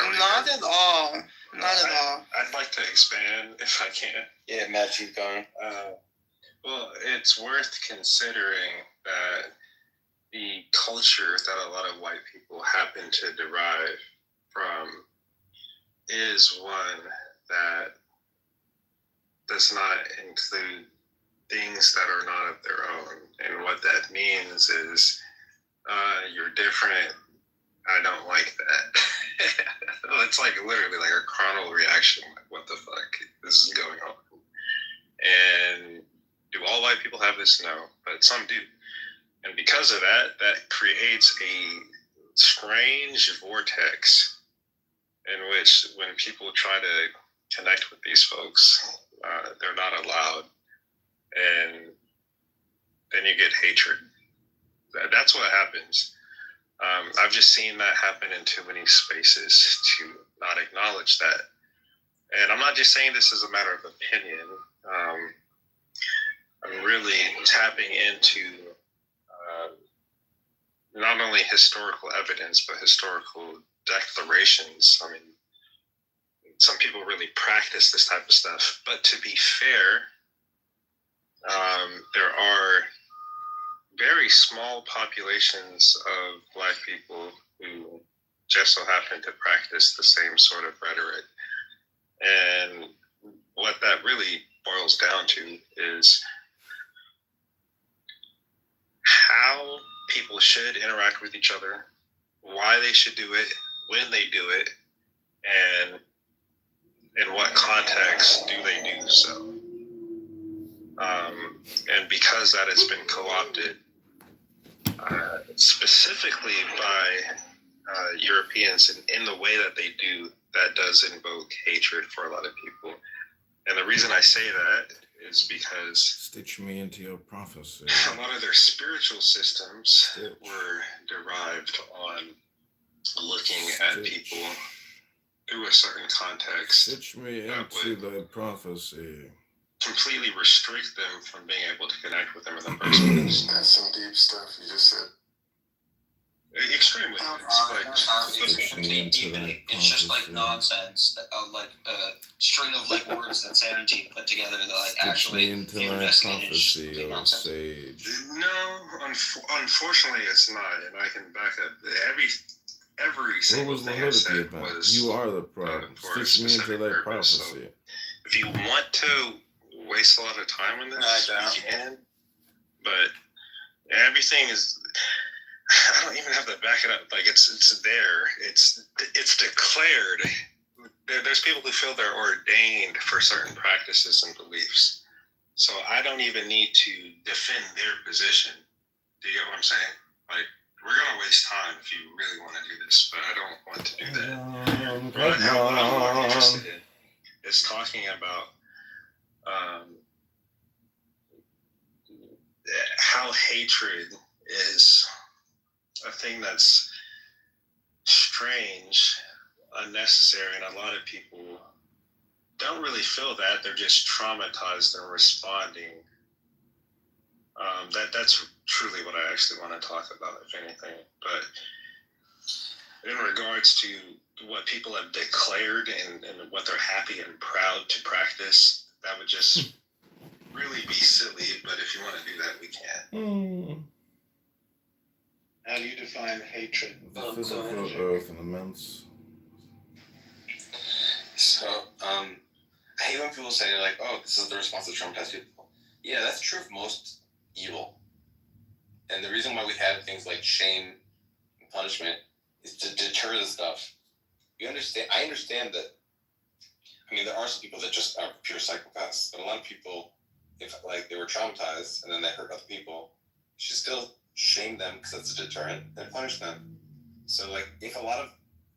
really Not at all. Not at all. I'd like to expand if I can. Yeah, Matt, you've gone. Well, it's worth considering that the culture that a lot of white people happen to derive from is one that does not include things that are not of their own. And what that means is you're different. I don't like that. It's like literally like a carnal reaction. Like, what the fuck? This is going on. And do all white people have this? No, but some do. And because of that, that creates a strange vortex in which when people try to connect with these folks, they're not allowed. And then you get hatred. That's what happens. I've just seen that happen in too many spaces to not acknowledge that. And I'm not just saying this as a matter of opinion. I'm really tapping into not only historical evidence, but historical declarations. I mean, some people really practice this type of stuff. But to be fair, there are very small populations of Black people who just so happen to practice the same sort of rhetoric. And what that really boils down to is how people should interact with each other, why they should do it, when they do it, and in what context do they do so. And because that has been co-opted specifically by Europeans in the way that they do, that does invoke hatred for a lot of people. And the reason I say that is because stitch me into your prophecy. A lot of their spiritual systems were derived on looking at people through a certain context. Stitch me into thy prophecy. Completely restrict them from being able to connect with them in the first place. That's some deep stuff you just said. Extremely. It's just like nonsense, like a string of like words that Sam and G put together that like actually investigated. Sage. No, unfortunately, it's not, and I can back up every single thing I said was. You are the problem. Stitch me into thy prophecy. So if you want to waste a lot of time on this, you can, but everything is. I don't even have to back it up. Like it's there. It's declared. There's people who feel they're ordained for certain practices and beliefs. So I don't even need to defend their position. Do you get what I'm saying? Like we're gonna waste time if you really want to do this, but I don't want to do that. What I'm more interested in is talking about how hatred is a thing that's strange, unnecessary, and a lot of people don't really feel that. They're just traumatized and responding. That's truly what I actually want to talk about, if anything. But in regards to what people have declared and what they're happy and proud to practice, that would just really be silly. But if you want to do that, we can. How do you define hatred? The physical earth and immense. So, I hate when people say like, "Oh, this is the response to traumatized people." Yeah, that's true of most evil. And the reason why we have things like shame and punishment is to deter the stuff. I understand that. I mean, there are some people that just are pure psychopaths, but a lot of people, if like they were traumatized and then they hurt other people, you should still shame them because that's a deterrent and punish them. So, like, if a lot of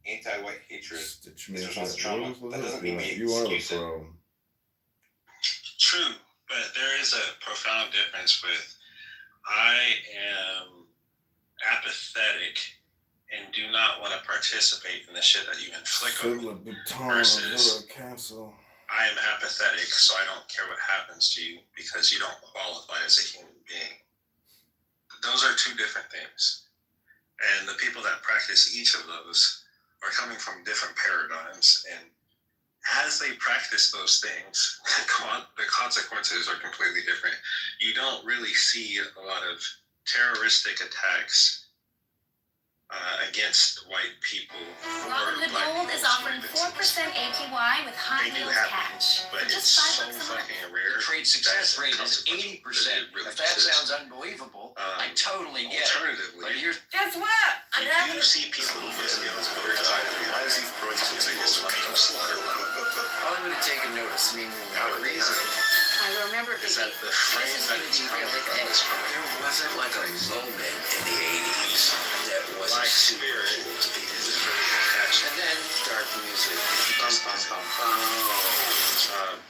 anti-white hatred is a response to trauma, that doesn't mean we excuse it. True, but there is a profound difference with I am apathetic and do not want to participate in the shit that you inflict on me versus I am apathetic, so I don't care what happens to you because you don't qualify as a human being. Those are two different things. And the people that practice each of those are coming from different paradigms. And as they practice those things, the consequences are completely different. You don't really see a lot of terroristic attacks against white people. Robinhood Gold is offering 4% APY with high yield cash. But For it's just so $5 a month. fucking rare. The trade success rate is 80%. Really If that sounds unbelievable, I totally get it. Alternatively, But here's Guess what? I'm having you see people who get skills, but they're tired of why is he throwing something against the people slaughter? Hollywood had taken notice. I mean, how reason I remember Is that the frame that it's there wasn't like a moment in the 80s that wasn't Black super spirit. cool to be this. And then dark music, bum bum bum bum.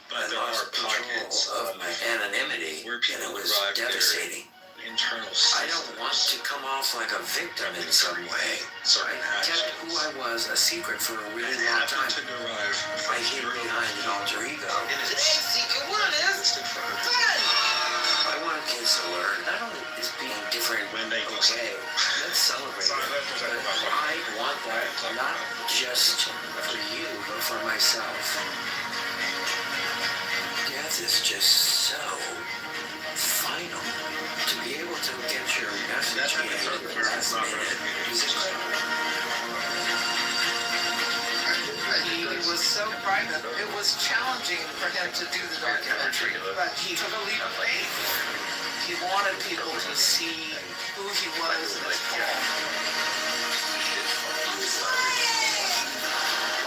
But there are pockets of my anonymity, where and people it was derive devastating. their internal I don't want to come off like a victim in some way. certain I kept actions. who I was a secret for a really And long happen time. to derive I from hid your behind an alter ego. Today's secret word is fun. I want kids to learn not only is being different okay, let's celebrate it, but I want that not just for you, but for myself. Death is just so final. To be able to get your message in at the last minute is incredible. It was so private. It was challenging for him to do the documentary, but he took a leap of faith. He wanted people to see who he was as Paul.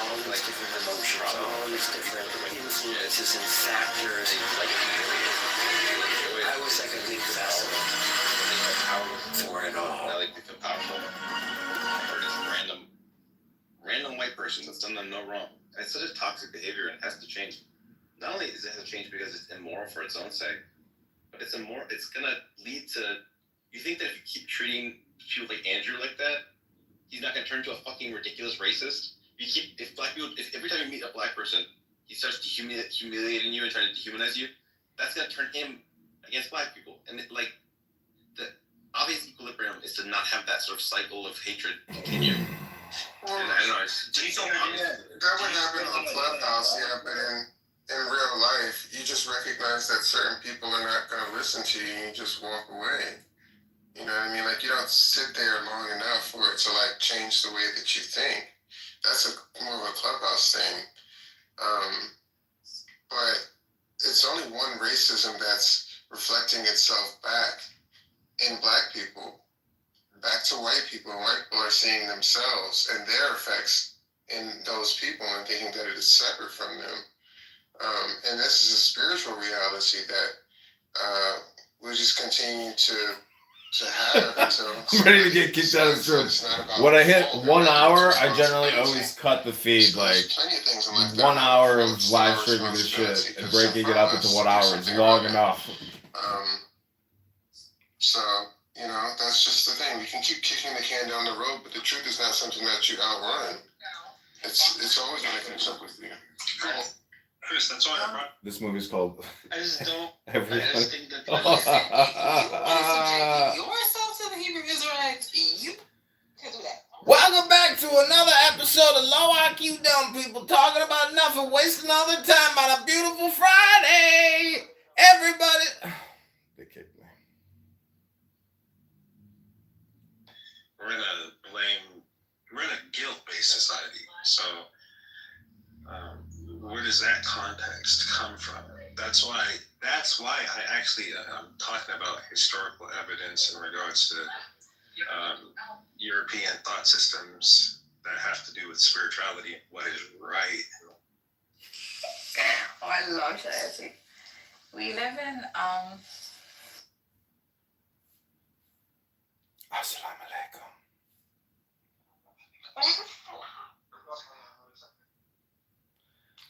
All these different emotions, all these different influences and factors. I was like a big vessel for it all. I like to feel powerful. Or just random white person that's done them no wrong. It's such a toxic behavior and it has to change. Not only does it have to change because it's immoral for its own sake, but it's immoral. It's gonna lead to. You think that if you keep treating people like Andrew like that, he's not gonna turn into a fucking ridiculous racist? If every time you meet a black person, he starts humiliating you and trying to dehumanize you, that's gonna turn him against black people. And the obvious equilibrium is to not have that sort of cycle of hatred continue. Well, and I don't know. that would happen on Clubhouse, yeah, but in real life, you just recognize that certain people are not going to listen to you, and you just walk away. You know what I mean? Like, you don't sit there long enough for it to, like, change the way that you think. That's more of a Clubhouse thing. But it's only one racism that's reflecting itself back in black people, back to white people, and white people are seeing themselves and their effects in those people and thinking that it is separate from them. And this is a spiritual reality that we just continue to have until I'm ready to get kicked out of the church. When I hit 1 hour, I generally always cut the feed, like 1 hour of live streaming this shit and breaking it up into 1 hour is long enough. So, you know, that's just the thing. We can keep kicking the can down the road, but the truth is not something that you outrun. It's always going to catch up with you. Chris, that's all I brought. This movie's called I just don't. Everybody. I just think that you yourself to the Hebrew Israelites. You can do that. Welcome back to another episode of Low IQ Dumb People talking about nothing, wasting all their time on a beautiful Friday. Everybody. They kicked me. We're in a guilt-based society. So, where does that context come from? That's why I actually I'm talking about historical evidence in regards to European thought systems that have to do with spirituality, what is right. Oh, I love that. We live in Assalamu alaikum.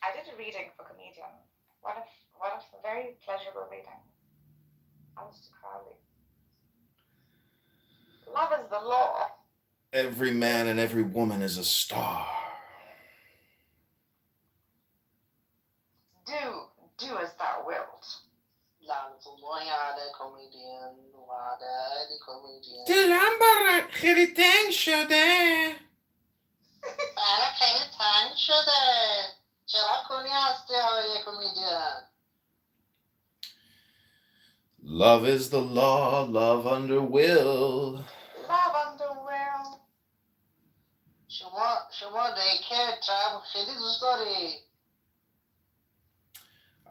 I did a reading for Comedian. One of the very pleasurable reading. Aleister Crowley. Love is the law. Every man and every woman is a star. Do as thou wilt. Dilambara Khiritan Shade. Love is the law, love under will. Love underwear. شما دیکه تراب خیلی دوست داری.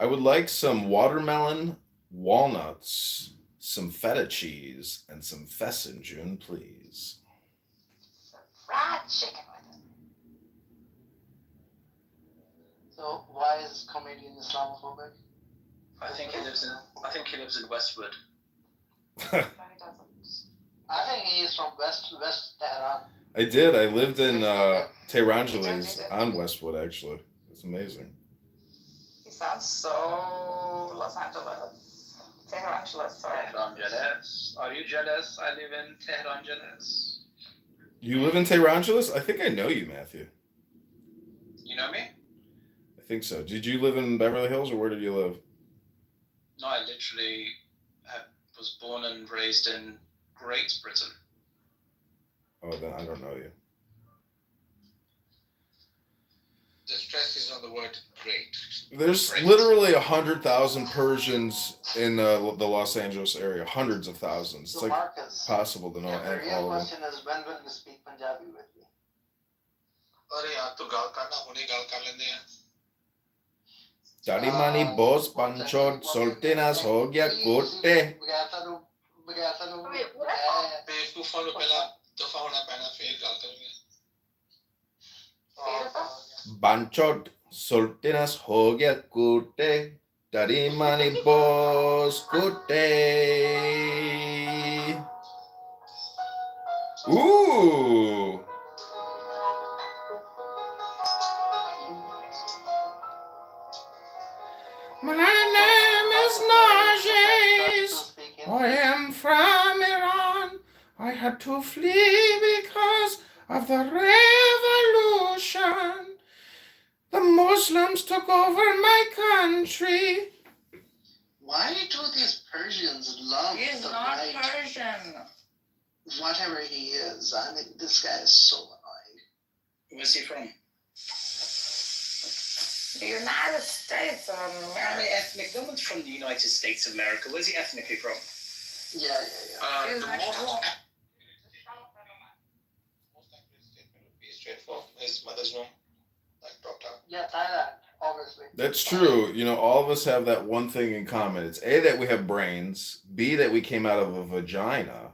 I would like some watermelon, walnuts, some feta cheese, and some pheasant, please. Fried chicken with it. So why is comedian Islamophobic? I think he lives in Westwood. No, he doesn't. I think he is from West Tehran. I did. I lived in Tehrangeles on Westwood, actually. It's amazing. He sounds so Los Angeles. Tehrangeles, sorry. Tehran jealous. Are you jealous? I live in Tehran jealous. You live in Tehrangeles? I think I know you, Matthew. You know me? I think so. Did you live in Beverly Hills, or where did you live? No, I literally was born and raised in Great Britain. Oh, then I don't know you. The stress is on the word great. There's literally 100,000 Persians in the Los Angeles area. Hundreds of thousands. It's So like Marcus, possible to know the real all of them. question is when will you speak Punjabi with me? अरे यार तो गाल करना हुने गाल कर लेंगे यार. Dari mani boss panchod soltenas ho gya kote. बेवकूफों को पहला दफा होना पैना फिर गाल करेंगे. Banchod soltenas ho gya kote. Dari mani boss kote. Ooh. My name is Najes. I am from Iran. I had to flee because of the revolution. The Muslims took over my country. Why do these Persians love He's the not white? Persian. Whatever he is, I mean, this guy is so annoying. Where's he from? The United States of How America. many ethnic? No one's from the United States of America. Where's he ethnically from? Yeah. He's The actually most accurate statement would be straightforward. His mother's womb, like dropped out. Yeah, Thailand, obviously. That's true. You know, all of us have that one thing in common. It's A, that we have brains, B, that we came out of a vagina.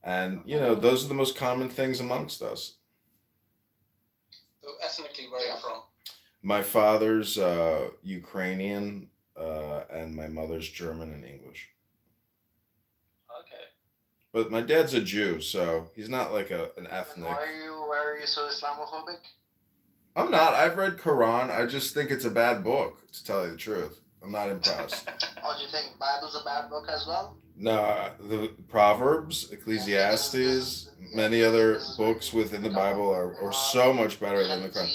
And, you know, those are the most common things amongst us. So ethnically, where are you from? My father's Ukrainian, and my mother's German and English. Okay. But my dad's a Jew, so he's not like an ethnic. Why are you so Islamophobic? I'm not. I've read Quran. I just think it's a bad book, to tell you the truth. I'm not impressed. Oh, do you think Bible's a bad book as well? No, the Proverbs, Ecclesiastes, many other books within the Bible are so much better than the Quran.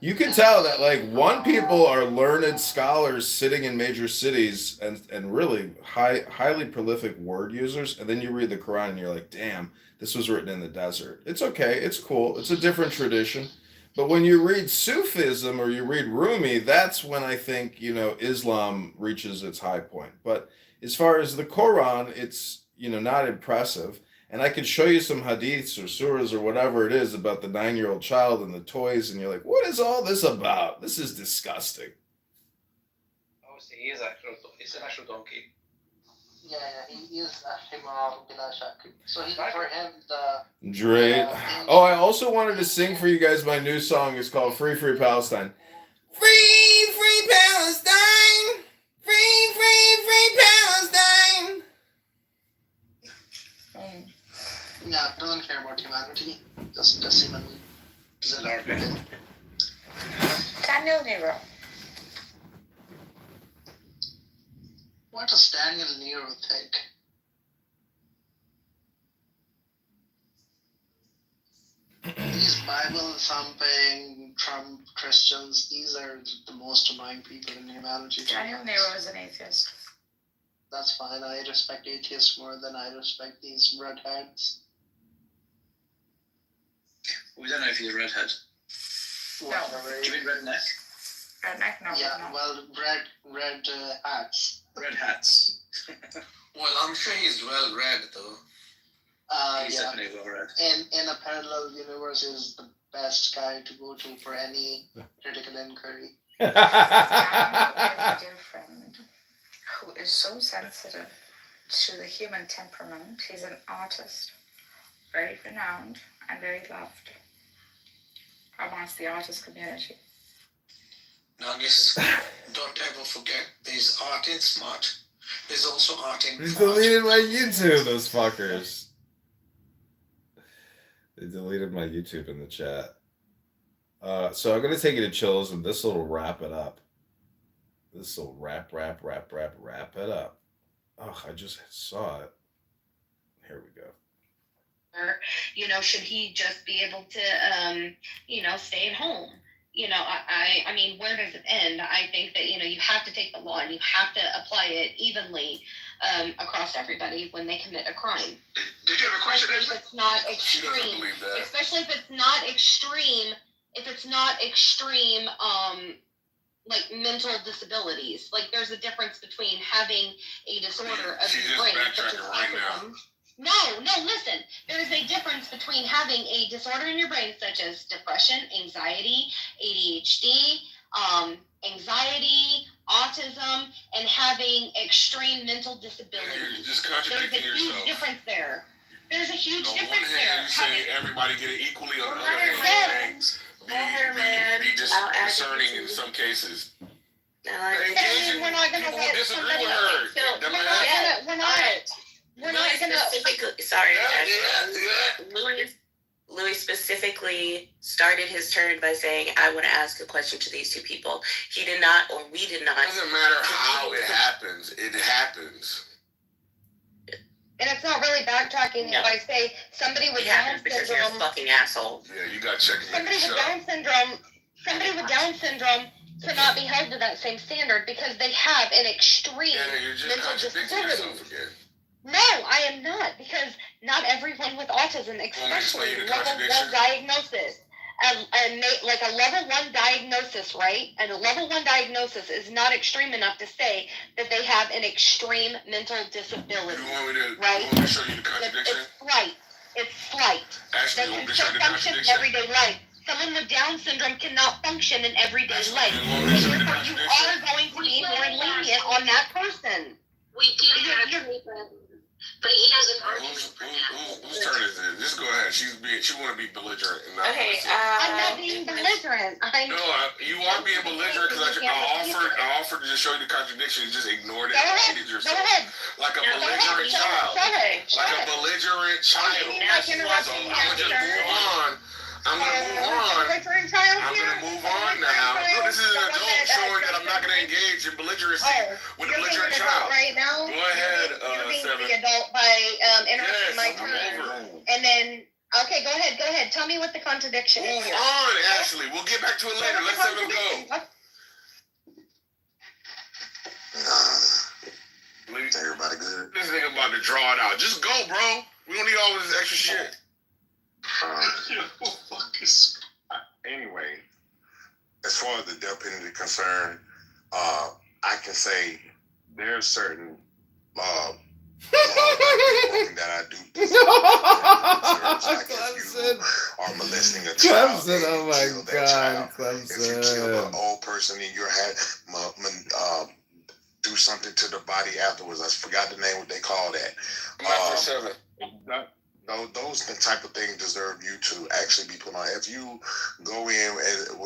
You can tell that, like, one, people are learned scholars sitting in major cities and really highly prolific word users, and then you read the Quran and you're like, damn, this was written in the desert. It's okay. It's cool. It's a different tradition. But when you read Sufism or you read Rumi, that's when I think, you know, Islam reaches its high point. But as far as the Quran, it's, you know, not impressive. And I could show you some hadiths or surahs or whatever it is about the 9-year-old child and the toys, and you're like, what is all this about? This is disgusting. Obviously, he is actual. He's an actual donkey. Yeah, he is a himar bila shak. So for him, the Great. Oh, I also wanted to sing for you guys my new song. It's called Free Free Palestine. Free Free Palestine. Free Free Free Palestine. Yeah, doesn't care about humanity. Just even Daniel Nero. What does Daniel Nero think? These Bible thumping Trump Christians, these are the most annoying people in humanity. Daniel Nero is an atheist. That's fine. I respect atheists more than I respect these redheads. We don't know if he's a redhead. No. Do you mean redneck? Redneck, no. Yeah, no. well, red hats. Red hats. Well, I'm sure he's well read though. He's definitely well read. And in a parallel universe is the best guy to go to for any critical inquiry. Is a dear friend who is so sensitive to the human temperament. He's an artist, very renowned and very loved amongst the artist community. Now, don't ever forget, there's art in smart. There's also art in They deleted my YouTube, those fuckers. They deleted my YouTube in the chat. So I'm going to take you to Chills, and this will wrap it up. This will wrap it up. Oh, I just saw it. Here we go. You know, should he just be able to, you know, stay at home? You know, I mean, where does it end? I think that, you know, you have to take the law and you have to apply it evenly across everybody when they commit a crime. Did you have a question? Especially if it's not extreme. Especially if it's not extreme. If it's not extreme, like mental disabilities. Like there's a difference between having a disorder of the brain, such as autism. No, listen. There is a difference between having a disorder in your brain, such as depression, anxiety, ADHD, anxiety, autism, and having extreme mental disabilities. You're just contradicting yourself. There's a huge difference there. There's a huge On difference one hand, there. you say everybody get it equally. On the other hand, be discerning in some cases. We're not going to let disagree with her. We're not going to. Sorry, Louis specifically started his turn by saying, I want to ask a question to these two people. He did not, or we did not. It doesn't matter how it happens. It happens. And it's not really backtracking if I say somebody with Down syndrome. You're a fucking asshole. Yeah, you got to check it. Somebody with Down syndrome cannot be held to that same standard because they have an extreme mental disability. No, I am not, because not everyone with autism, especially level 1 diagnosis, like a level 1 diagnosis, right? And a level 1 diagnosis is not extreme enough to say that they have an extreme mental disability, right? You want me to show you the contradiction? It's slight. Actually, they can still function in everyday life. Someone with Down syndrome cannot function in everyday life. And therefore, you are going to be more lenient on that person. We do have but he has an argument for that. Whose turn is it? Just go ahead. She want to be belligerent. And I'm not being belligerent. You are being belligerent because I offered to just show you the contradiction. You just ignored it and repeated yourself. Like a belligerent child. Like a belligerent child. So I'm going to just move on. I'm going to move on now. No, this is an adult showing that I'm not going to engage in belligerency with a belligerent child. Right now, go ahead, you're being Seven. the adult by interrupting my turn. And then, okay, go ahead. Tell me what the contradiction is. Move on, Ashley. We'll get back to it later. Let Seven go. Everybody good? This nigga about to draw it out. Just go, bro. We don't need all this extra shit. Anyway, as far as the death penalty is concerned, I can say there's certain laws that I do. Like if you are molesting a child, Clemson, oh my God, Clemson. If you kill an old person in your head, do something to the body afterwards. I forgot the name, what they call that. Those the type of things deserve you to actually be put on. If you go in as a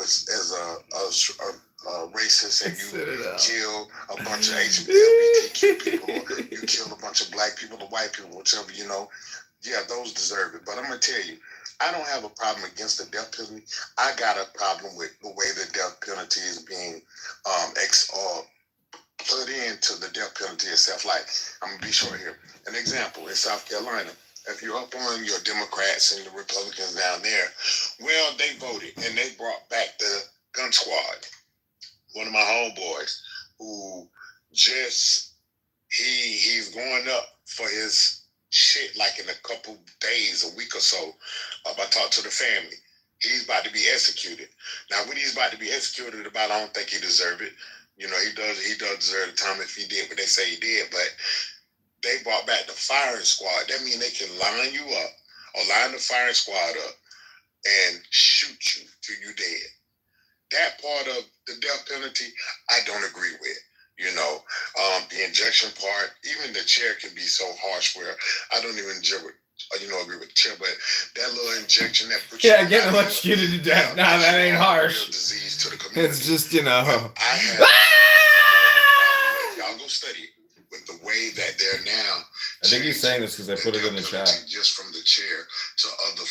racist and you kill a bunch of LGBTQ people, you kill a bunch of black people, the white people, whatever, those deserve it. But I'm gonna tell you, I don't have a problem against the death penalty. I got a problem with the way the death penalty is being put into the death penalty itself. Like, I'm gonna be short here. An example in South Carolina. If you're up on your Democrats and the Republicans down there, well, they voted and they brought back the gun squad. One of my homeboys who he's going up for his shit like in a couple days, a week or so. I talked to the family. He's about to be executed. Now, what he's about to be executed about, I don't think he deserves it. He does deserve the time if he did what they say he did, but they brought firing squad, that means they can line you up or line the firing squad up and shoot you till you dead. That part of the death penalty, I don't agree with. You know, the injection part, even the chair can be so harsh where I don't even agree with the chair, but that little injection that puts getting electrocuted to death. Nah, that ain't harsh. Disease to the community. It's just, you know. I have y'all go study it. With the way that they're now. I think he's saying this because I put it in the chat. Just from the chair to other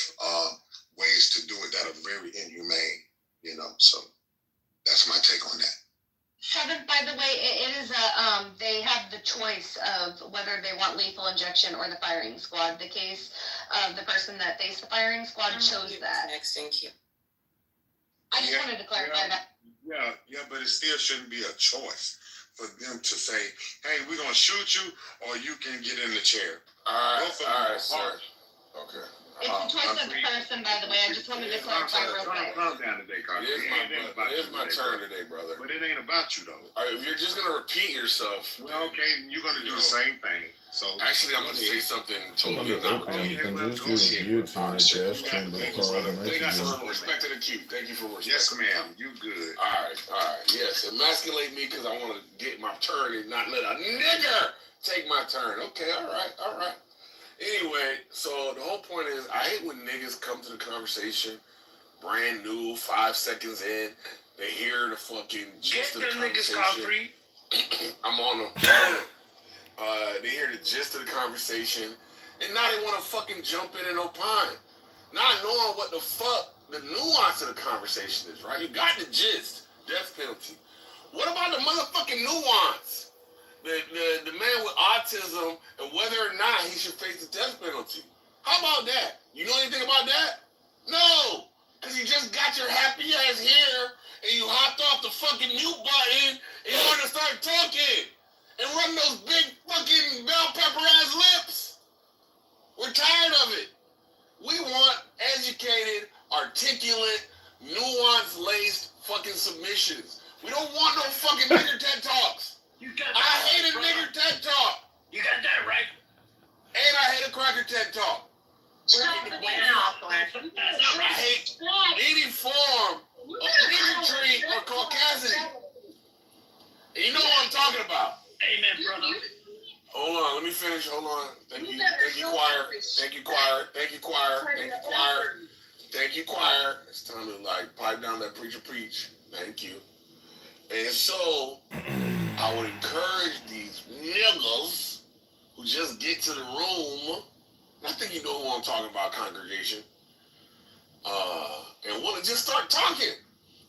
ways to do it that are very inhumane, you know. So that's my take on that. Shannon, by the way, it is they have the choice of whether they want lethal injection or the firing squad. The case of the person that faced the firing squad chose that. Next, thank you. I just wanted to clarify that. Yeah, but it still shouldn't be a choice for them to say, hey, we're going to shoot you or you can get in the chair. All right, sir. Okay. It's the choice of the person, by the way. I just wanted to clarify real quick. Calm down today, Carter. It is my turn today, brother. But it ain't about you, though. All right, if you're just going to repeat yourself. Well, okay, you're going to do the same thing. So actually, I'm going to say something totally different. They got some respect to the queue. Thank you for respect. Yes, ma'am. You good. All right. Yes, emasculate me because I want to get my turn and not let a nigger take my turn. Okay, all right. Anyway, so the whole point is, I hate when niggas come to the conversation, brand new, 5 seconds in, they hear the fucking gist of the conversation. I'm on them. They hear the gist of the conversation, and now they want to fucking jump in and opine, not knowing what the fuck the nuance of the conversation is, right? You got the gist, death penalty. What about the motherfucking nuance? The man with autism and whether or not he should face the death penalty. How about that? You know anything about that? No, because you just got your happy ass here and you hopped off the fucking mute button and you want to start talking and run those big fucking bell pepper ass lips. We're tired of it. We want educated, articulate, nuance-laced fucking submissions. We don't want no fucking nigger TED Talks. I hate a nigger TED Talk. You got that right. And I hate a cracker TED Talk. I hate any form of bigotry or caucasity. And you know what I'm talking about. Amen, brother. Hold on, let me finish. Hold on. Thank you, choir. Thank you, choir. Thank you, choir. Thank you, choir. Thank you, choir. It's time to pipe down that preacher preach. Thank you. And so I would encourage these niggas who just get to the room. I think you know who I'm talking about, congregation. And want to just start talking.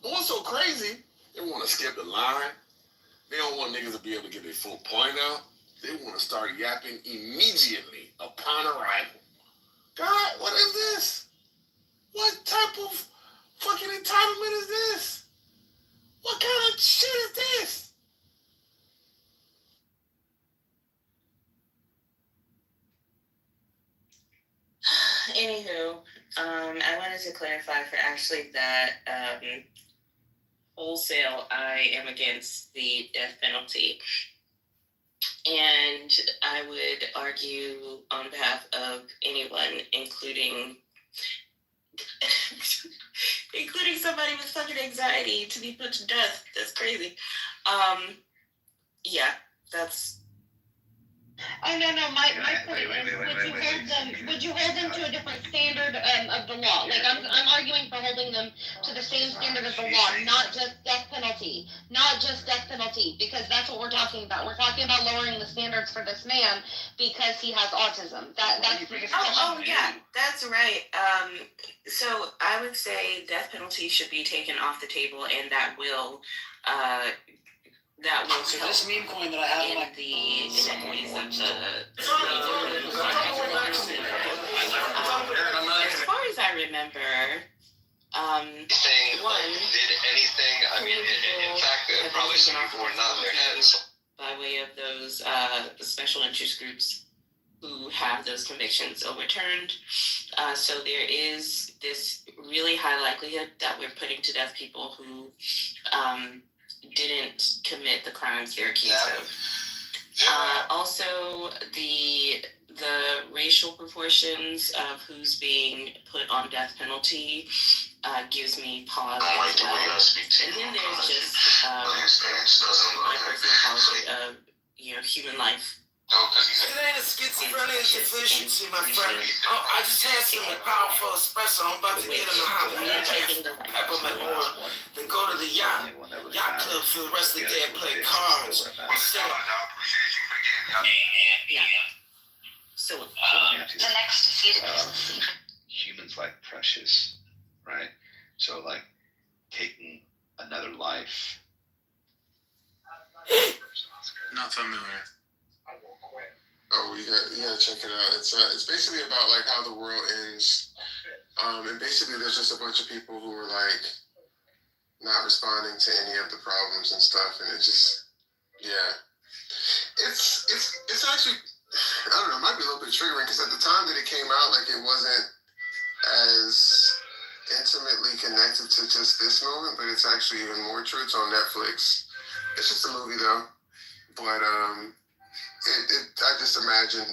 And what's so crazy, they want to skip the line. They don't want niggas to be able to get their full point out. They want to start yapping immediately upon arrival. God, what is this? What type of fucking entitlement is this? What kind of shit is this? Anywho, I wanted to clarify for Ashley that wholesale, I am against the death penalty. And I would argue on behalf of anyone, including somebody with fucking anxiety, to be put to death. That's crazy. Yeah, that's. Oh no! My point is, would you hold them to a different standard of the law? Like I'm arguing for holding them to the same standard of the law, not just death penalty, because that's what we're talking about. We're talking about lowering the standards for this man because he has autism. That's the discussion. Oh yeah, that's right. So I would say death penalty should be taken off the table, and that will. So this meme coin that I have in the inequities of the. As far as I remember, did anything? I mean, in fact, probably some people were nodding their heads. By way of those special interest groups who have those convictions overturned. So there is this really high likelihood that we're putting to death people who didn't commit the crimes they're accused of. Also, the racial proportions of who's being put on death penalty gives me pause as well. And then there's just my personal policy of, human life. It ain't a schizophrenia deficiency, my friend. I just had some powerful espresso. I'm about to get in the hot peppermint oil. Then go to the yacht club for the rest of the day and play cards. Yeah. So the next season. Humans like precious, right? So like taking another life. Not familiar. Oh, you gotta check it out. It's basically about like how the world ends, and basically there's just a bunch of people who are like not responding to any of the problems and stuff, and it just, it's actually, I don't know, it might be a little bit triggering because at the time that it came out, like it wasn't as intimately connected to just this moment, but it's actually even more true. It's on Netflix. It's just a movie though, but I just imagine,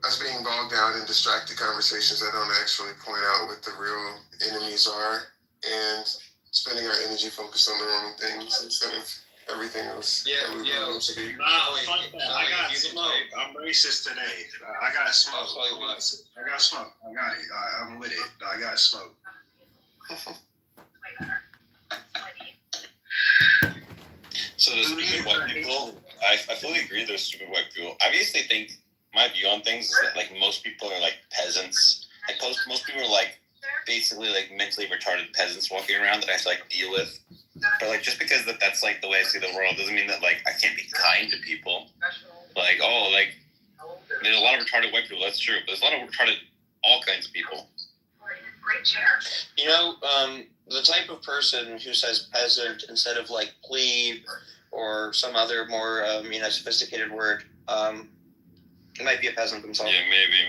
us being bogged down in distracted conversations that don't actually point out what the real enemies are, and spending our energy focused on the wrong things instead of everything else. I got smoke. I'm racist today. I got smoke. I got smoke. I got it. I'm with it. I got smoke. So the stupid white people, I fully agree there's stupid white people. I basically think my view on things is that like most people are like peasants. Like most people are like basically like mentally retarded peasants walking around that I have to like deal with. But like just because that's like the way I see the world doesn't mean that like I can't be kind to people. Like there's a lot of retarded white people, that's true. But there's a lot of retarded all kinds of people. The type of person who says peasant instead of like plebe or some other more sophisticated word, might be a peasant themselves. Yeah, maybe.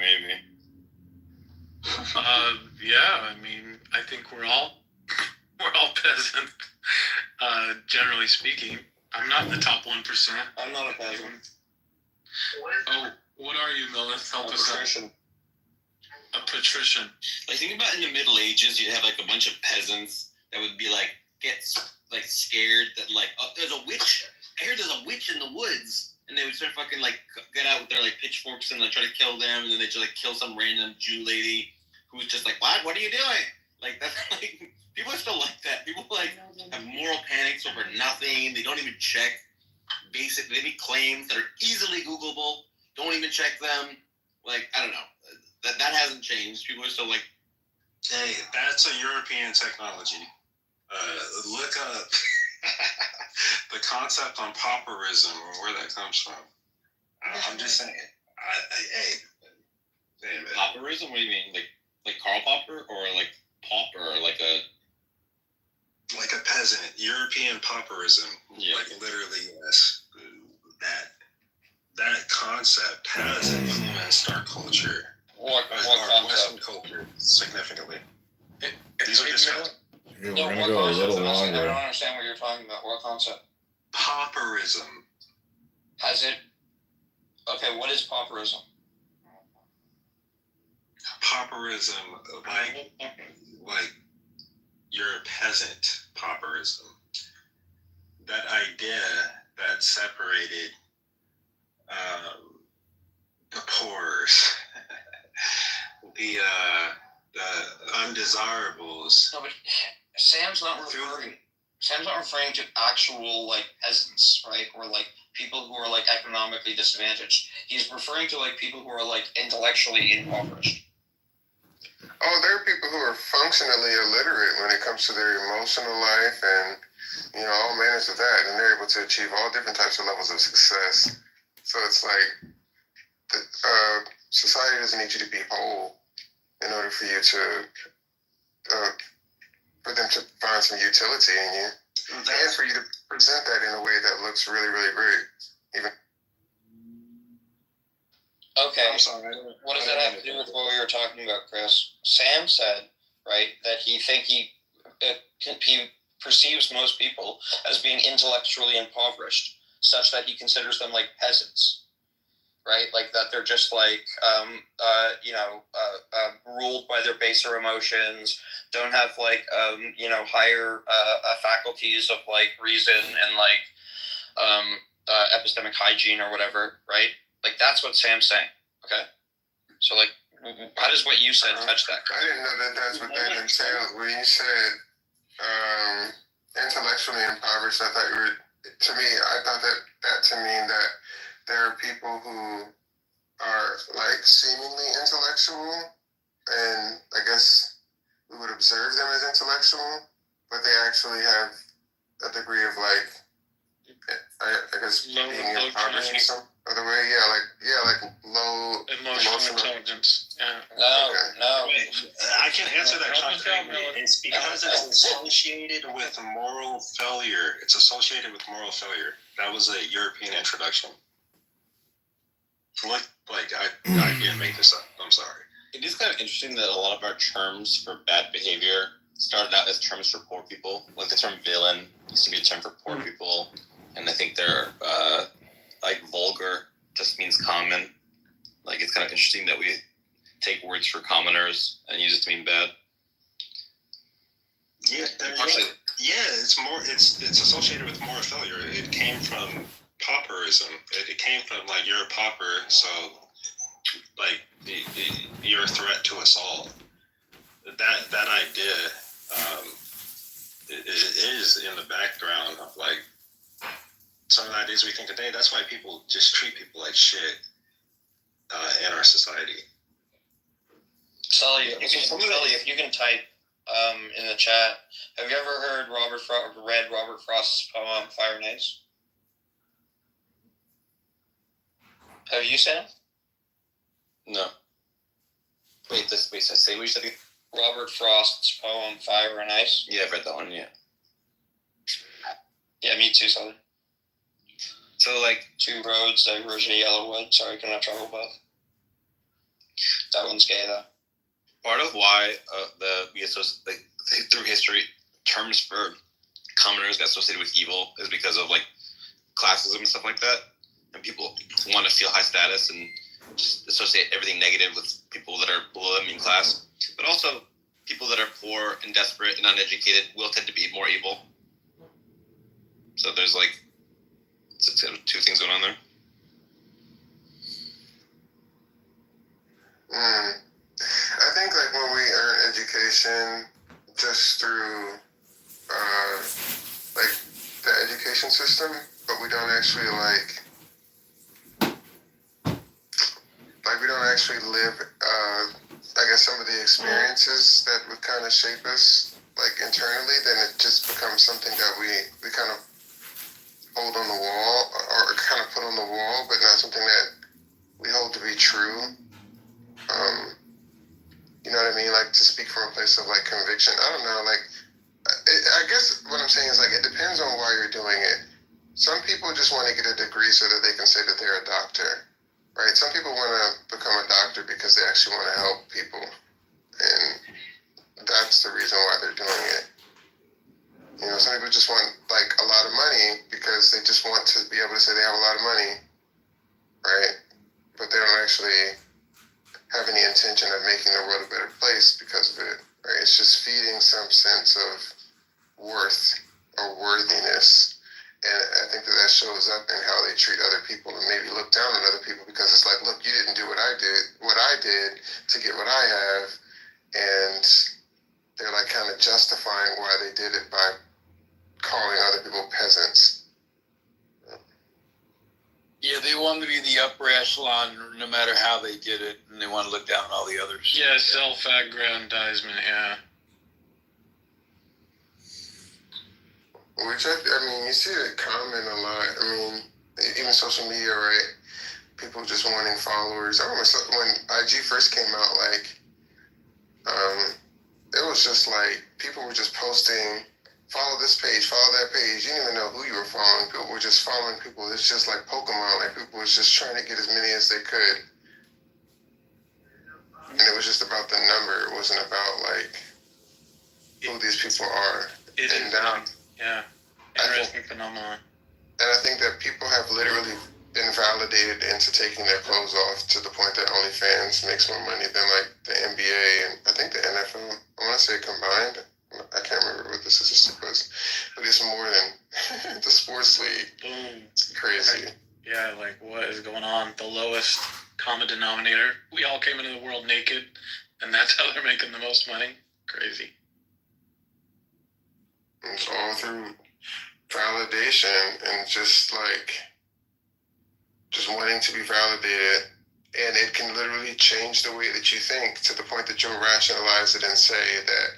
I mean, I think we're all peasant. Generally speaking, I'm not in the top 1%. I'm not a peasant. Oh, what are you, Millis? Help us out. A patrician. Like think about in the Middle Ages, you'd have like a bunch of peasants that would be like scared that like, oh, there's a witch. I hear there's a witch in the woods, and they would start fucking like get out with their like pitchforks and like try to kill them, and then they just like kill some random Jew lady who's just like, what are you doing? Like that's like people are still like that. People like have moral panics over nothing. They don't even check basic maybe claims that are easily Googleable. Don't even check them. Like I don't know. That hasn't changed. People are still like, hey, that's a European technology. Look up the concept on pauperism or where that comes from. I'm just saying. Pauperism? What do you mean? Like Karl Popper or like pauper? Like a peasant. European pauperism. Yeah. Like literally, yes. That concept has influenced our culture. What Western culture significantly. These are just we're gonna go a little longer. I don't understand what you're talking about. What concept? Pauperism. Has it? Okay, what is pauperism? Pauperism, like you're a peasant. Pauperism. That idea that separated the poors. The undesirables. No, but Sam's not referring to actual like peasants, right? Or like people who are like economically disadvantaged. He's referring to like people who are like intellectually impoverished. Oh, there are people who are functionally illiterate when it comes to their emotional life and all manners of that, and they're able to achieve all different types of levels of success. So it's like society doesn't need you to be whole in order for you to, for them to find some utility in you, and for you to present that in a way that looks really, really great. Even. Okay. I'm sorry. What does that have to do with what we were talking about, Chris? Sam said, right, that he perceives most people as being intellectually impoverished, such that he considers them like peasants. right? Like that they're just like, ruled by their baser emotions, don't have like, higher faculties of like reason and like epistemic hygiene or whatever, right? Like that's what Sam's saying. Okay, so like, how does what you said touch that? I didn't know that that's what that entailed. When you said intellectually impoverished, I thought I thought that to mean that there are people who are like seemingly intellectual, and I guess we would observe them as intellectual, but they actually have a degree of like, I guess Low impoverished in some other way. Like low emotional intelligence. Yeah. No. I can answer that question. It's because it's associated with moral failure. It's associated with moral failure. That was a European introduction. I didn't make this up. I'm sorry. It is kind of interesting that a lot of our terms for bad behavior started out as terms for poor people. Like the term villain used to be a term for poor people, and I think they're like vulgar just means common. Like it's kind of interesting that we take words for commoners and use it to mean bad. Yeah, it's associated with moral failure. It came from pauperism. It came from like you're a pauper, so like you're a threat to us all. That idea it is in the background of like some of the ideas we think today. That's why people just treat people like shit in our society. Sully, if you can type in the chat, have you ever heard read Robert Frost's poem Fire and Ice? Have you, Sam? No. Wait, say what you said again? Robert Frost's poem Fire and Ice? Yeah, I've read that one, yeah. Yeah, me too, Sully. So, like, Two roads diverge to Yellowwood. Sorry, cannot travel both. That one's gay, though. Part of why through history, terms for commoners got associated with evil is because of, like, classism and stuff like that. And people want to feel high status and just associate everything negative with people that are below them in class. But also, people that are poor and desperate and uneducated will tend to be more evil. So there's like two things going on there. I think like when we earn education just through like the education system, but we don't actually we don't actually live I guess some of the experiences that would kind of shape us like internally, then it just becomes something that we kind of hold on the wall or kind of put on the wall, but not something that we hold to be true. You know what I mean? Like to speak from a place of like conviction. I don't know. Like I guess what I'm saying is like it depends on why you're doing it. Some people just want to get a degree so that they can say that they're a doctor, right? Some people want to become a doctor because they actually want to help people, and that's the reason why they're doing it. You know, some people just want like a lot of money because they just want to be able to say they have a lot of money, right? But they don't actually have any intention of making the world a better place because of it, right? It's just feeding some sense of worth or worthiness. And I think that shows up in how they treat other people and maybe look down on other people because it's like, look, you didn't do what I did to get what I have. And they're like kind of justifying why they did it by calling other people peasants. Yeah, they want to be the upper echelon no matter how they did it, and they want to look down on all the others. Yeah, self-aggrandizement, yeah. Which, I mean, you see it common a lot. I mean, even social media, right? People just wanting followers. I remember when IG first came out, like, it was just like, people were just posting, follow this page, follow that page. You didn't even know who you were following. People were just following people. It's just like Pokemon. Like, people was just trying to get as many as they could. And it was just about the number. It wasn't about, like, who these people are. Yeah, interesting phenomenon. And I think that people have literally invalidated into taking their clothes off to the point that OnlyFans makes more money than like the NBA and I think the NFL. I want to say combined. I can't remember what the statistic was, but it's more than the sports league. Boom. It's crazy. Yeah, like what is going on? The lowest common denominator. We all came into the world naked, and that's how they're making the most money. Crazy. It's all through validation and just wanting to be validated. And it can literally change the way that you think to the point that you'll rationalize it and say that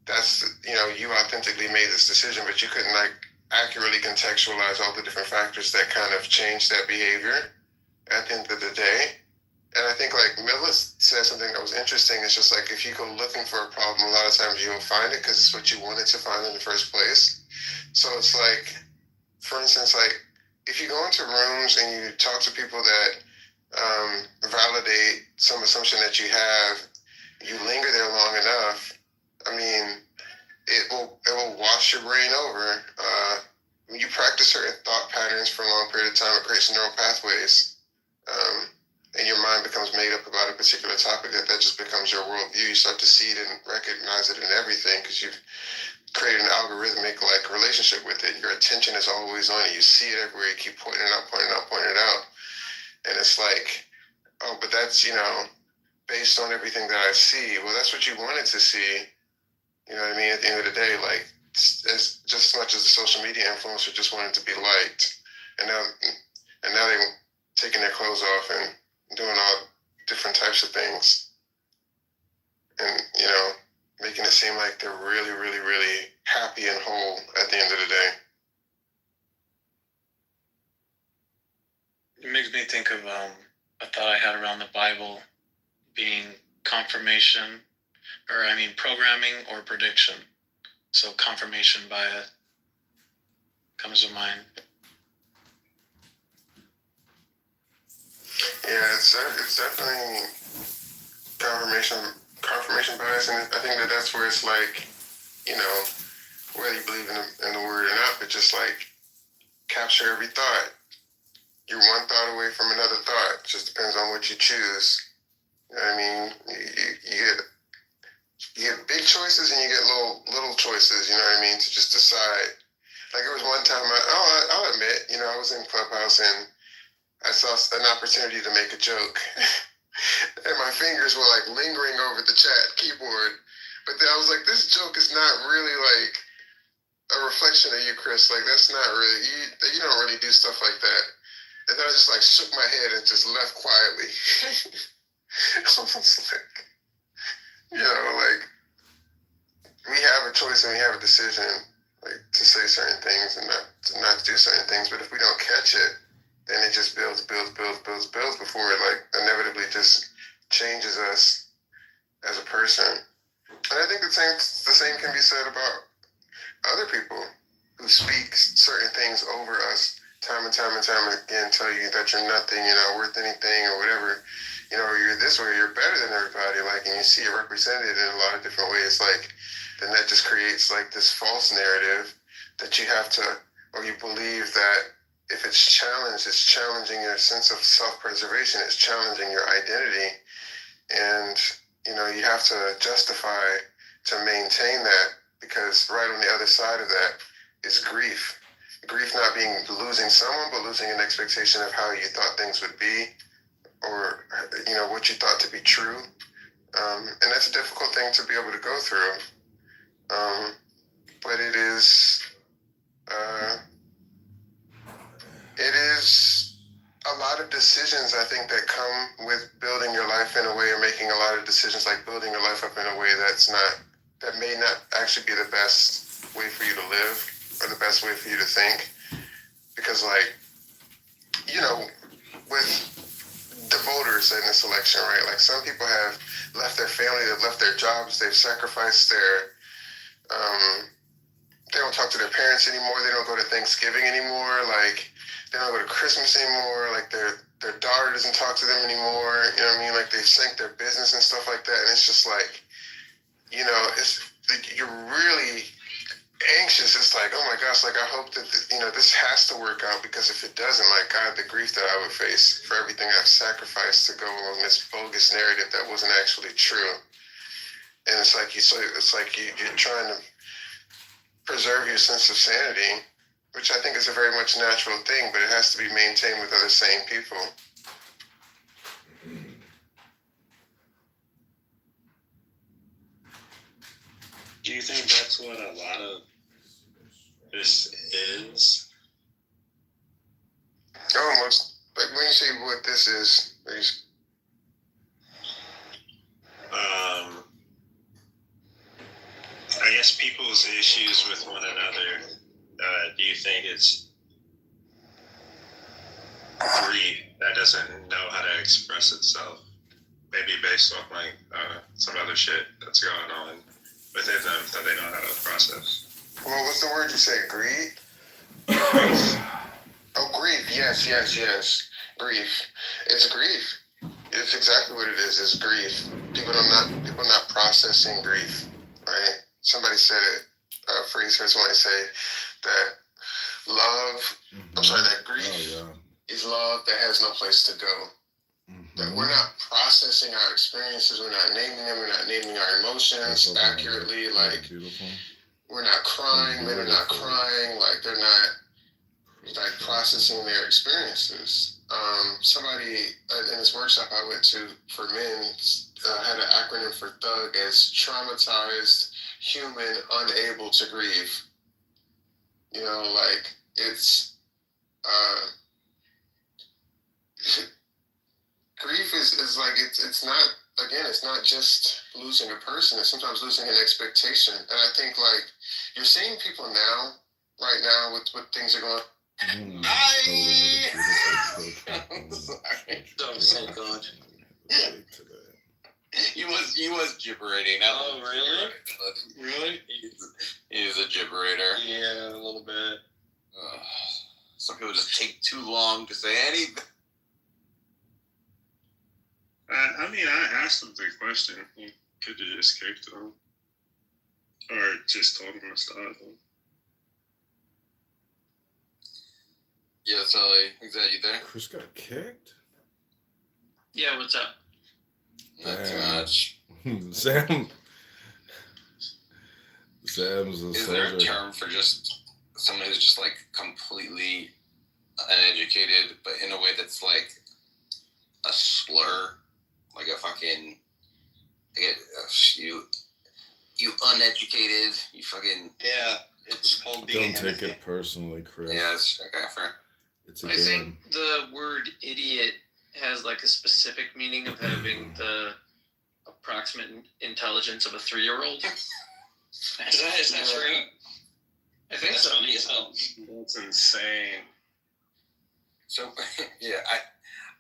that's, you authentically made this decision, but you couldn't accurately contextualize all the different factors that kind of change that behavior at the end of the day. And I think Millis said something that was interesting. It's just if you go looking for a problem, a lot of times you'll find it because it's what you wanted to find in the first place. So it's for instance, if you go into rooms and you talk to people that validate some assumption that you have, you linger there long enough, I mean, it will wash your brain over. When you practice certain thought patterns for a long period of time, it creates neural pathways. And your mind becomes made up about a particular topic, that just becomes your worldview. You start to see it and recognize it in everything because you've created an algorithmic relationship with it. Your attention is always on it. You see it everywhere. You keep pointing it out. And it's oh, but that's, based on everything that I see. Well, that's what you wanted to see. You know what I mean? At the end of the day, as just as much as the social media influencer just wanted to be liked. And now they're taking their clothes off and doing all different types of things, and making it seem like they're really, really, really happy and whole at the end of the day. It makes me think of a thought I had around the Bible being confirmation, programming or prediction. So confirmation bias comes to mind. Yeah, it's definitely confirmation bias, and I think that's where it's whether you believe in the word or not, but just capture every thought. You're one thought away from another thought. It just depends on what you choose. You know what I mean? You get big choices and you get little choices. You know what I mean? To just decide. It was one time I'll admit, I was in Clubhouse and I saw an opportunity to make a joke, and my fingers were lingering over the chat keyboard. But then I was this joke is not really a reflection of you, Chris. That's not really, you don't really do stuff like that. And then I just shook my head and just left quietly. Almost we have a choice and we have a decision, to say certain things and not to do certain things. But if we don't catch it, then it just builds before it inevitably just changes us as a person. And I think the same can be said about other people who speak certain things over us time and time again, tell you that you're nothing, you're not worth anything or whatever, or you're this way, you're better than everybody, and you see it represented in a lot of different ways, then that just creates this false narrative that you have to, or you believe that if it's challenged, it's challenging your sense of self-preservation, it's challenging your identity, and you have to justify to maintain that, because right on the other side of that is grief. Grief not being losing someone, but losing an expectation of how you thought things would be, or what you thought to be true, and that's a difficult thing to be able to go through. But it is a lot of decisions, I think, that come with building your life in a way, or making a lot of decisions, building your life up in a way that may not actually be the best way for you to live, or the best way for you to think. Because with the voters in this election, right? Some people have left their family, they've left their jobs, they've sacrificed they don't talk to their parents anymore, they don't go to Thanksgiving anymore, they don't go to Christmas anymore, their daughter doesn't talk to them anymore, you know what I mean? They've sank their business and stuff like that, and it's just it's you're really anxious. It's like, oh my gosh, like I hope that this has to work out, because if it doesn't, like God, the grief that I would face for everything I've sacrificed to go along this bogus narrative that wasn't actually true. And it's like you're trying to preserve your sense of sanity, which I think is a very much natural thing, but it has to be maintained with other sane people. Do you think that's what a lot of this is? Almost. Like when you say what this is, please. I guess people's issues with one another. Do you think it's grief that doesn't know how to express itself? Maybe based off like some other shit that's going on within them that they don't know how to process. Well, what's the word you say? Greed? Oh, grief. Yes. Grief. It's grief. It's exactly what it is. It's grief. People not processing grief, right? Somebody said it. A phrase heard somebody say that that grief is love that has no place to go. That we're not processing our experiences. We're not naming them. We're not naming our emotions accurately. Like, we're not crying. Men are not crying. Like, they're not like processing their experiences. Somebody in this workshop I went to for men had an acronym for THUG as traumatized human unable to grieve. Like it's grief is like it's not, again, it's not just losing a person, it's sometimes losing an expectation. And I think like you're seeing people right now with what things are going. So good. He was gibberating. Oh, really? Really? He's a gibberator. Yeah, a little bit. Some people just take too long to say anything. I mean, I asked him the question. He could have just kicked him. Or just told him to stop him. Yeah, Sully, is that you there? Chris got kicked? Yeah, what's up? Not too much. Sam's a Is there a term for just someone who's just like completely uneducated, but in a way that's like a slur? Like a fucking, you uneducated, you fucking. Yeah, it's called being. Don't take it personally, Chris. Yeah, it's okay, fair. It's a I think the word idiot has like a specific meaning of having the approximate intelligence of a 3-year-old. Is that true? I think so. That's insane. So, yeah,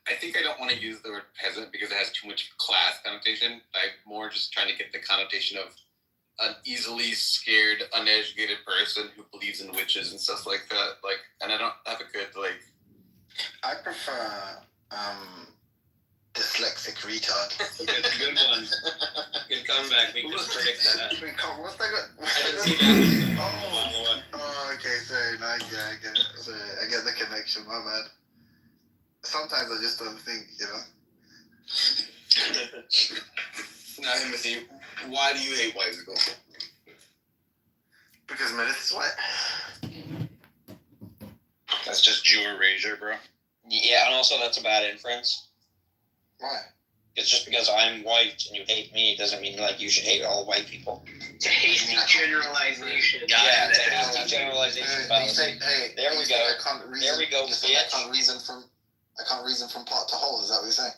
I think I don't want to use the word peasant because it has too much class connotation. I'm more just trying to get the connotation of an easily scared, uneducated person who believes in witches and stuff like that. Like, and I don't have a good, like... I prefer, dyslexic retard. Good one. Good comeback. We can predict that. What's that? I didn't see that. Oh, okay, sorry. No, I get it. Sorry, I get the connection, my bad. Sometimes I just don't think, Now, Timothy, why do you hate white people? Because Meredith is white. That's just Jew erasure, bro. Yeah, and also that's a bad inference. Why? It's just because I'm white and you hate me doesn't mean like you should hate all white people. It's a hasty generalization. Yeah, it's a hasty generalization. Hey, there we go. There we go. I can't reason from pot to hole. Is that what you're saying?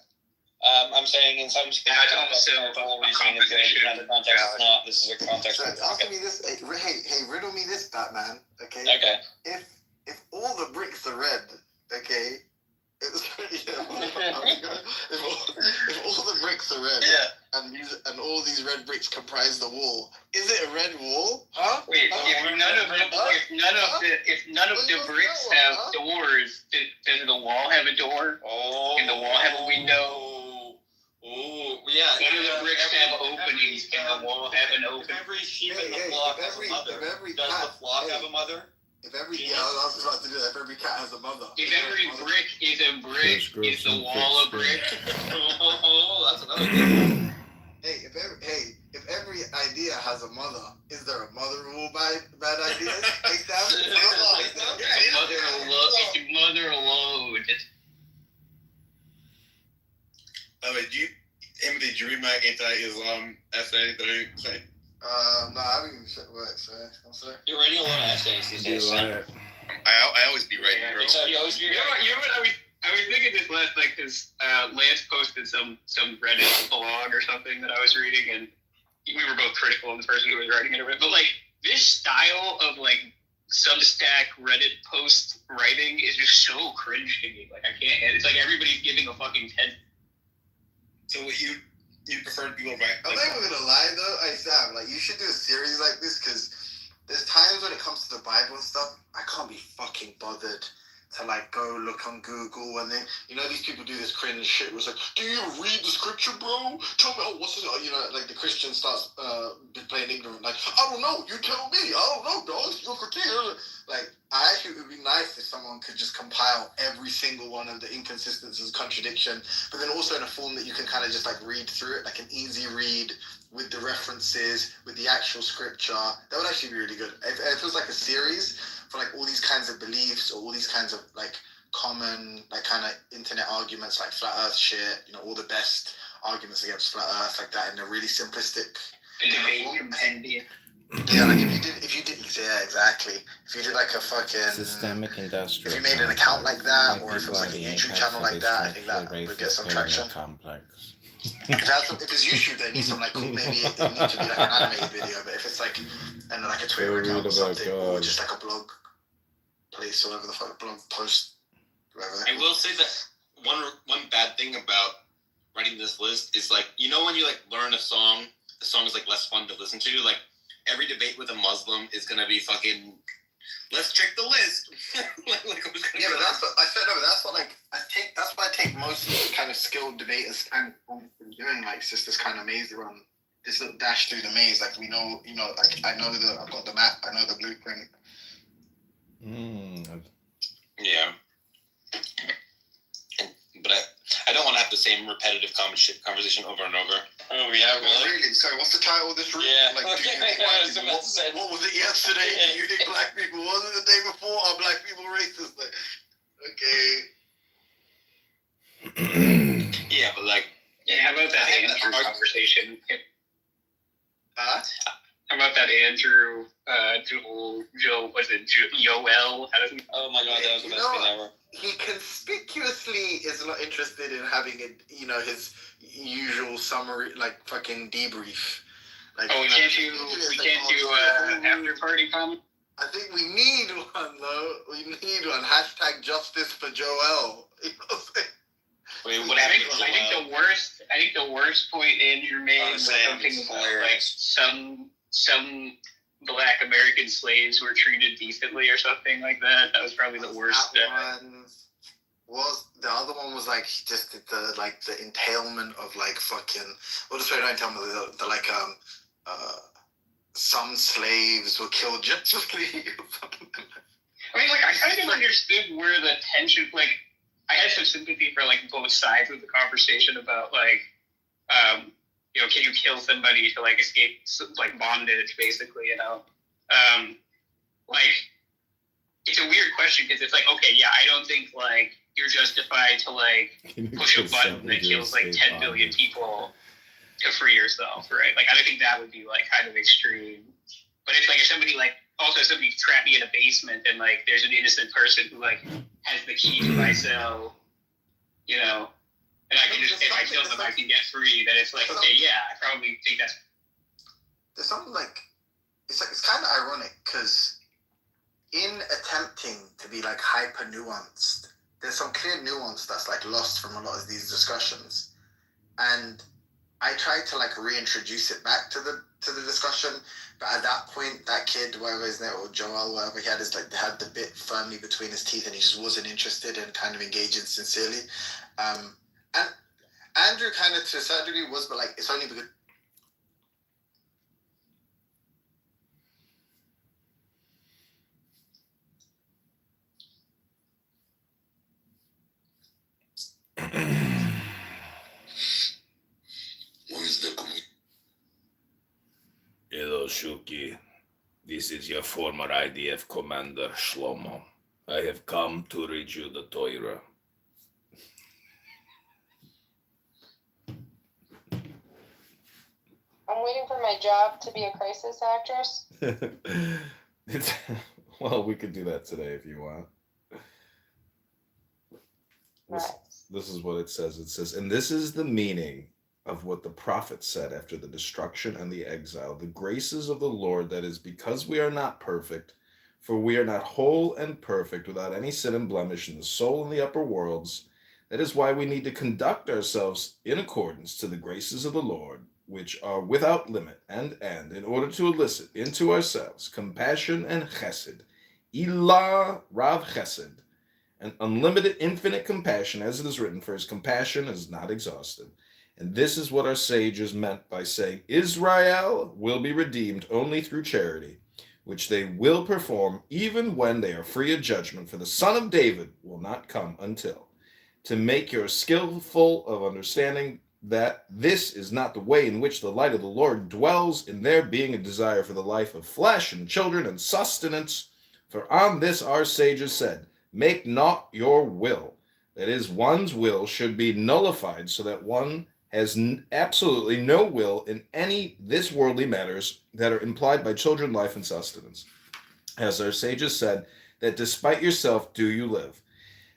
I'm saying in some cases, reasoning is good. In other contexts, it's not. This is a context. So answer me this. Hey, riddle me this, Batman. Okay. Okay. If all the bricks are red, okay. If all the bricks are red, and all these red bricks comprise the wall, is it a red wall? Huh? Wait, if none of the bricks have doors, does the wall have a door? Oh. Can the wall have a window? Oh, yeah. One of the bricks have openings. Can the wall have an opening? If every sheep in the flock has a mother, does the flock have a mother? If every I was about to do that. If every cat has a mother. If every brick is a brick, is the wall a brick? Oh, that's another good. If every idea has a mother, is there a mother of all bad ideas? Take that. Mother alone. Timothy, did you read my anti-Islam essay that I say? No, I haven't even checked what I'm sorry. You're writing a lot of essays these days. I always be writing, bro. You always be writing. I was thinking this last night because Lance posted some Reddit blog or something that I was reading, and we were both critical of the person who was writing it. But like this style of like Substack Reddit post writing is just so cringe to me. Like I can't. It's like everybody's giving a fucking TED. So what you prefer people write? I'm not even gonna lie though, Sam, like you should do a series like this because there's times when it comes to the Bible and stuff, I can't be fucking bothered to like go look on Google and then these people do this cringe shit where it's like, do you read the scripture, bro? Tell me, what's it? Like the Christian starts playing ignorant, like I don't know, you tell me, I don't know, dog. You're critique. Like I actually it would be nice if someone could just compile every single one of the inconsistencies, contradiction, but then also in a form that you can kind of just like read through it, like an easy read with the references, with the actual scripture. That would actually be really good. If it was like a series for like all these kinds of beliefs or all these kinds of like common like kind of internet arguments like flat earth shit, all the best arguments against flat earth like that in a really simplistic compendium. Yeah, like if you did yeah, exactly. If you did like a fucking systemic industrial, if you made an account like that, or if it was like a YouTube channel like that, I think that would get some traction. Complex. If it's YouTube, then it needs some like cool, maybe it needs to be like an animated video. But if it's like like a Twitter account or something, or just like a blog place or whatever the fuck, blog post, whatever. I will say that one bad thing about writing this list is like when you like learn a song, the song is like less fun to listen to. Like every debate with a Muslim is gonna be fucking. Let's check the list. Yeah, but that's what I said. No, that's what like I take. That's why I take most kind of skilled debaters and doing like it's just this kind of maze run, this little dash through the maze. Like we know, like I've got the map. I know the blueprint. Yeah. But I don't want to have the same repetitive conversation over and over. Oh yeah, really? So what's the title of this room? Yeah. Like, what was it yesterday? Do you think black people? Was it the day before? Are black people racist? Like, okay. Yeah, but like. Yeah, how about that Andrew conversation? Huh? How about that Andrew, Joel, was it Yoel? Oh my god, that was the best thing ever. He conspicuously is not interested in having his usual summary, like fucking debrief. Like, we can't do after party comment? I think we need one though. We need one. # justice for Joel. Wait, I think the worst point Andrew made was something about like some Black American slaves were treated decently or something like that. That was probably the worst. That one was the other one was like just the entailment of like fucking entailment the like some slaves were killed justly. I mean, like I kind of understood where the tension like. I had some sympathy for like both sides of the conversation about like, can you kill somebody to like escape like bondage, basically, like it's a weird question because it's like, okay, yeah, I don't think like you're justified to like push a button that kills like 10 billion people to free yourself, right? Like I don't think that would be like kind of extreme, but it's like if somebody trapped me in a basement and like there's an innocent person who like has the key to my cell, and I can just if I kill them I can get free, then it's like okay, yeah, I probably think that's. There's something like it's kind of ironic because in attempting to be like hyper nuanced, there's some clear nuance that's like lost from a lot of these discussions, and I tried to like reintroduce it back to the discussion, but at that point, that kid, whatever his name, or Joel, whatever he had, had the bit firmly between his teeth, and he just wasn't interested in kind of engaging sincerely. And Andrew kind of to a certain degree was, but like it's only Hello, Shuki. This is your former IDF commander, Shlomo. I have come to read you the Torah. I'm waiting for my job to be a crisis actress. Well, we could do that today if you want. This is what it says. It says, and this is the meaning of what the prophet said after the destruction and the exile. The graces of the Lord, that is, because we are not perfect, for we are not whole and perfect without any sin and blemish in the soul and the upper worlds. That is why we need to conduct ourselves in accordance to the graces of the Lord, which are without limit and end, in order to elicit into ourselves compassion and chesed, ilah rav chesed, an unlimited, infinite compassion, as it is written, for his compassion is not exhausted. And this is what our sages meant by saying, Israel will be redeemed only through charity, which they will perform even when they are free of judgment, for the Son of David will not come until. To make you skillful of understanding that this is not the way in which the light of the Lord dwells, in there being a desire for the life of flesh and children and sustenance. For on this our sages said, make not your will. That is, one's will should be nullified so that one has absolutely no will in any this worldly matters that are implied by children, life, and sustenance. As our sages said, that despite yourself do you live.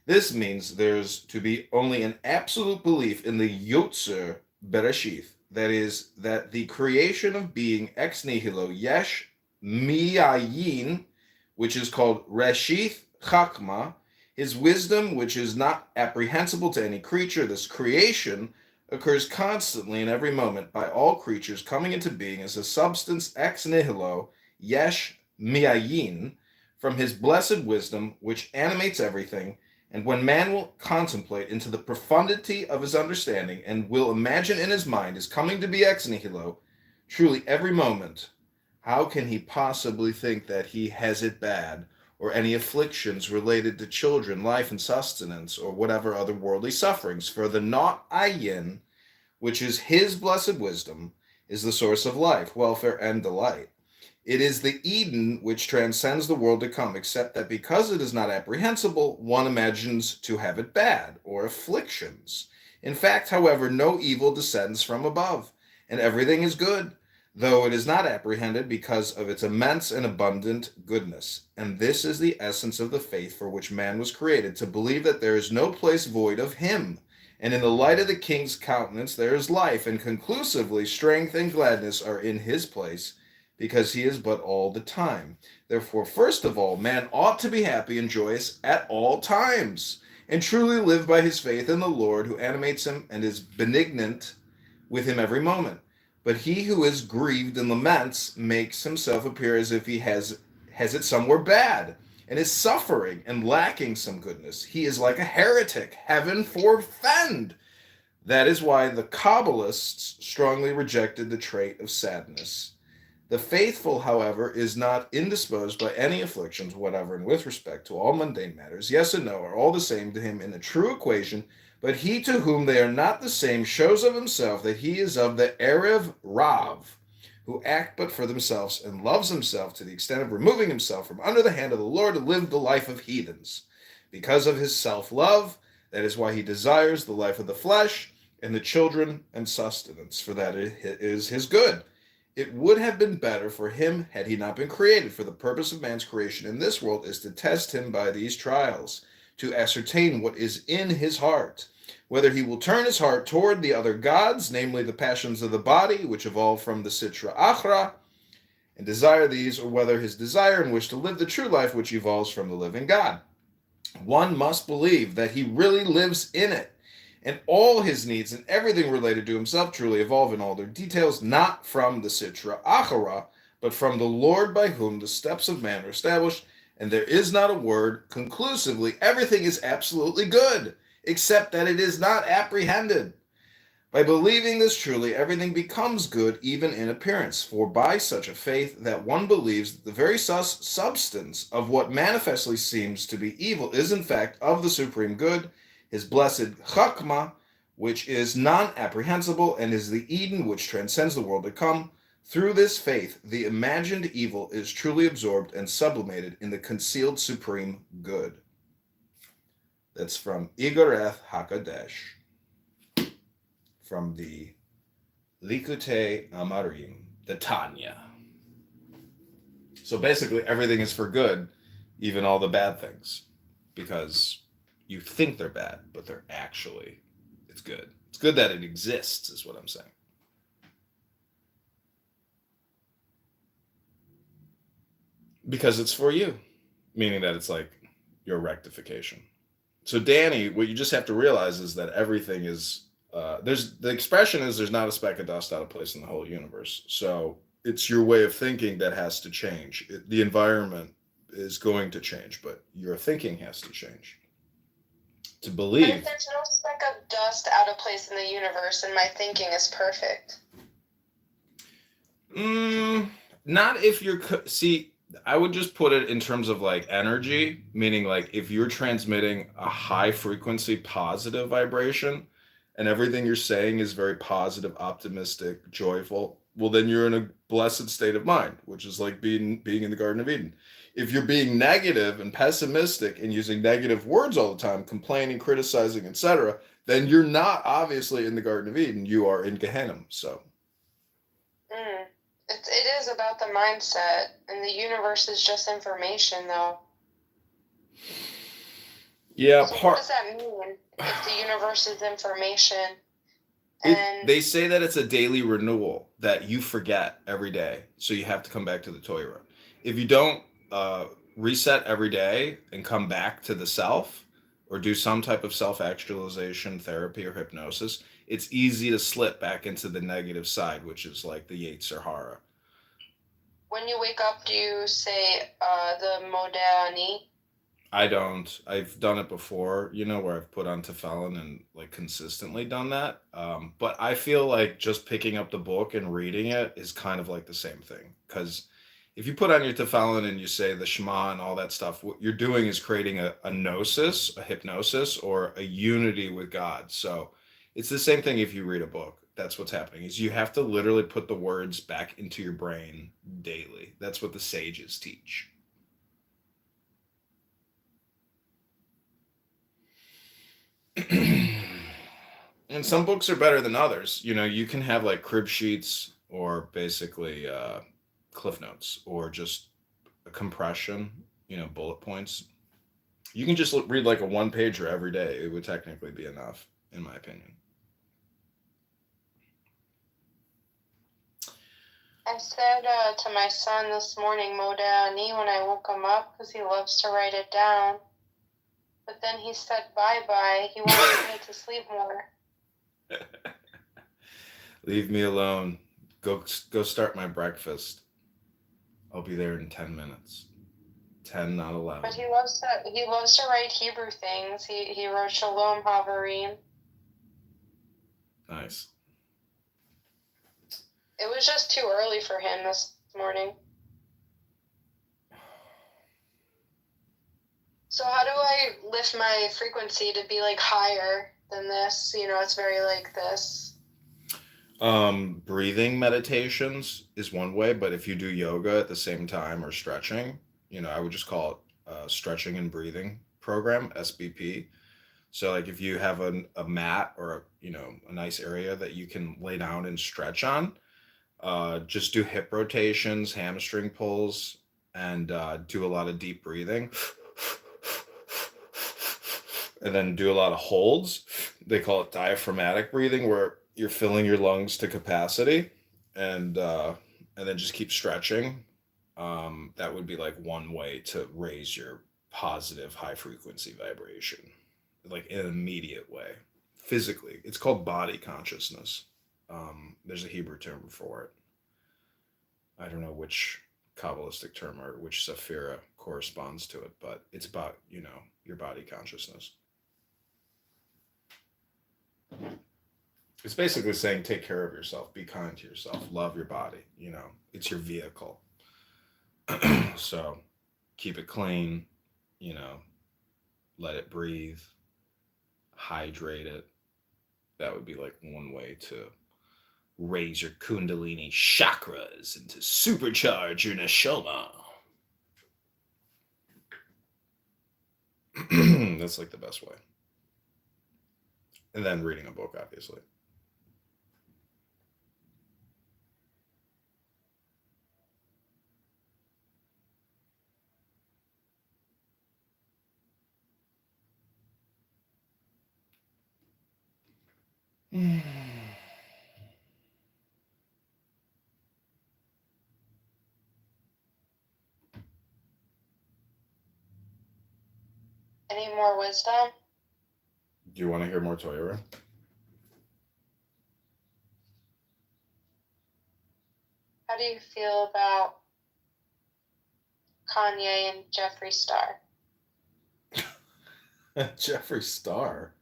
This means there's to be only an absolute belief in the Yotzer Bereshith, that is, that the creation of being ex nihilo yesh miyayin, which is called Reshith Chakma, his wisdom, which is not apprehensible to any creature. This creation occurs constantly in every moment by all creatures coming into being as a substance ex nihilo yesh miyayin, from his blessed wisdom, which animates everything. And when man will contemplate into the profundity of his understanding and will imagine in his mind his coming to be ex nihilo, truly every moment, how can he possibly think that he has it bad, or any afflictions related to children, life, and sustenance, or whatever other worldly sufferings? For the not ayin, which is his blessed wisdom, is the source of life, welfare, and delight. It is the Eden which transcends the world to come, except that because it is not apprehensible, one imagines to have it bad, or afflictions. In fact, however, no evil descends from above, and everything is good, though it is not apprehended because of its immense and abundant goodness. And this is the essence of the faith for which man was created, to believe that there is no place void of him. And in the light of the king's countenance there is life, and conclusively strength and gladness are in his place, because he is but all the time. Therefore, first of all, man ought to be happy and joyous at all times, and truly live by his faith in the Lord, who animates him and is benignant with him every moment. But he who is grieved and laments makes himself appear as if he has it somewhere bad, and is suffering and lacking some goodness. He is like a heretic, heaven forfend. That is why the Kabbalists strongly rejected the trait of sadness. The faithful, however, is not indisposed by any afflictions whatever, and with respect to all mundane matters, yes and no are all the same to him in the true equation, but he to whom they are not the same shows of himself that he is of the Erev Rav, who act but for themselves, and loves himself to the extent of removing himself from under the hand of the Lord to live the life of heathens. Because of his self-love, that is why he desires the life of the flesh, and the children and sustenance, for that it is his good. It would have been better for him had he not been created, for the purpose of man's creation in this world is to test him by these trials, to ascertain what is in his heart, whether he will turn his heart toward the other gods, namely the passions of the body, which evolve from the Sitra Achra, and desire these, or whether his desire and wish to live the true life which evolves from the living God. One must believe that he really lives in it, and all his needs and everything related to himself truly evolve in all their details, not from the Sitra Achara, but from the Lord by whom the steps of man are established, and there is not a word. Conclusively, everything is absolutely good, except that it is not apprehended. By believing this truly, everything becomes good, even in appearance, for by such a faith that one believes that the very substance of what manifestly seems to be evil is in fact of the supreme good, his blessed Chakma, which is non-apprehensible, and is the Eden which transcends the world to come. Through this faith, the imagined evil is truly absorbed and sublimated in the concealed supreme good. That's from Igoreth Hakadesh, from the Likute Amarim, the Tanya. So basically, everything is for good, even all the bad things, because you think they're bad, but they're actually, it's good. It's good that it exists, is what I'm saying. Because it's for you, meaning that it's like your rectification. So Danny, what you just have to realize is that everything is, there's the expression is there's not a speck of dust out of place in the whole universe. So it's your way of thinking that has to change. The environment is going to change, but your thinking has to change. To But believe. if there's no speck of dust out of place in the universe and my thinking is perfect. Not if you're, see, I would just put it in terms of like energy, meaning like if you're transmitting a high frequency positive vibration and everything you're saying is very positive, optimistic, joyful, well then you're in a blessed state of mind, which is like being in the Garden of Eden. If you're being negative and pessimistic and using negative words all the time, complaining, criticizing, etc., then you're not obviously in the Garden of Eden. You are in Gehenna. So It is about the mindset, and the universe is just information, though. yeah, So what does that mean if the universe is information? They say that it's a daily renewal that you forget every day, so you have to come back to the Torah. If you don't reset every day and come back to the self, or do some type of self-actualization therapy or hypnosis, it's easy to slip back into the negative side, which is like the Yetzer Hara. When you wake up, do you say the Modeh Ani? I don't. I've done it before, where I've put on tefillin and like consistently done that. But I feel like just picking up the book and reading it is kind of like the same thing. Because if you put on your tefillin and you say the Shema and all that stuff, what you're doing is creating a gnosis, a hypnosis, or a unity with God. So it's the same thing if you read a book. That's what's happening, is you have to literally put the words back into your brain daily. That's what the sages teach. And some books are better than others. You can have like crib sheets or basically cliff notes or just a compression, bullet points. You can just read like a one pager every day. It would technically be enough, in my opinion. I said to my son this morning, Modeh Ani, when I woke him up, because he loves to write it down. But then he said bye-bye. He wanted me to sleep more. Leave me alone. Go start my breakfast. I'll be there in 10 minutes. 10, not 11. But he loves to write Hebrew things. He wrote Shalom Havarim. Nice. It was just too early for him this morning. So how do I lift my frequency to be like higher than this? It's very like this. Breathing meditations is one way, but if you do yoga at the same time or stretching, I would just call it stretching and breathing program, SBP. So like if you have a mat or a nice area that you can lay down and stretch on, just do hip rotations, hamstring pulls, and do a lot of deep breathing. And then do a lot of holds. They call it diaphragmatic breathing, where you're filling your lungs to capacity, and then just keep stretching. That would be like one way to raise your positive high frequency vibration, like in an immediate way, physically. It's called body consciousness. There's a Hebrew term for it. I don't know which Kabbalistic term or which Sephira corresponds to it, but it's about, your body consciousness. It's basically saying take care of yourself, be kind to yourself, love your body, it's your vehicle. So keep it clean, let it breathe, hydrate it. That would be like one way to raise your Kundalini chakras and to supercharge your neshama. That's like the best way. And then reading a book, obviously. Any more wisdom? Do you want to hear more Toyota? How do you feel about Kanye and Jeffree Star? Jeffree Star?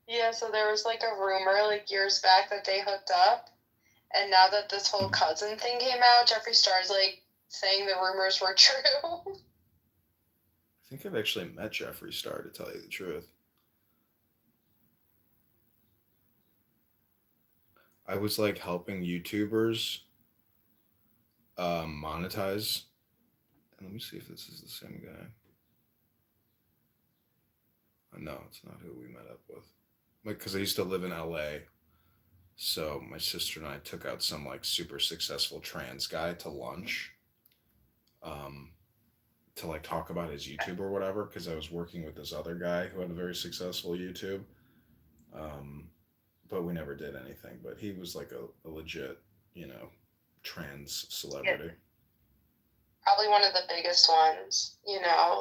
Yeah, so there was like a rumor like years back that they hooked up. And now that this whole cousin thing came out, Jeffree Star's like saying the rumors were true. I think I've actually met Jeffree Star, to tell you the truth. I was like helping YouTubers monetize. And let me see if this is the same guy. No, it's not who we met up with. Like, because I used to live in LA. So my sister and I took out some like super successful trans guy to lunch. To like talk about his YouTube or whatever, because I was working with this other guy who had a very successful YouTube. But we never did anything. But he was like a legit, trans celebrity. Probably one of the biggest ones,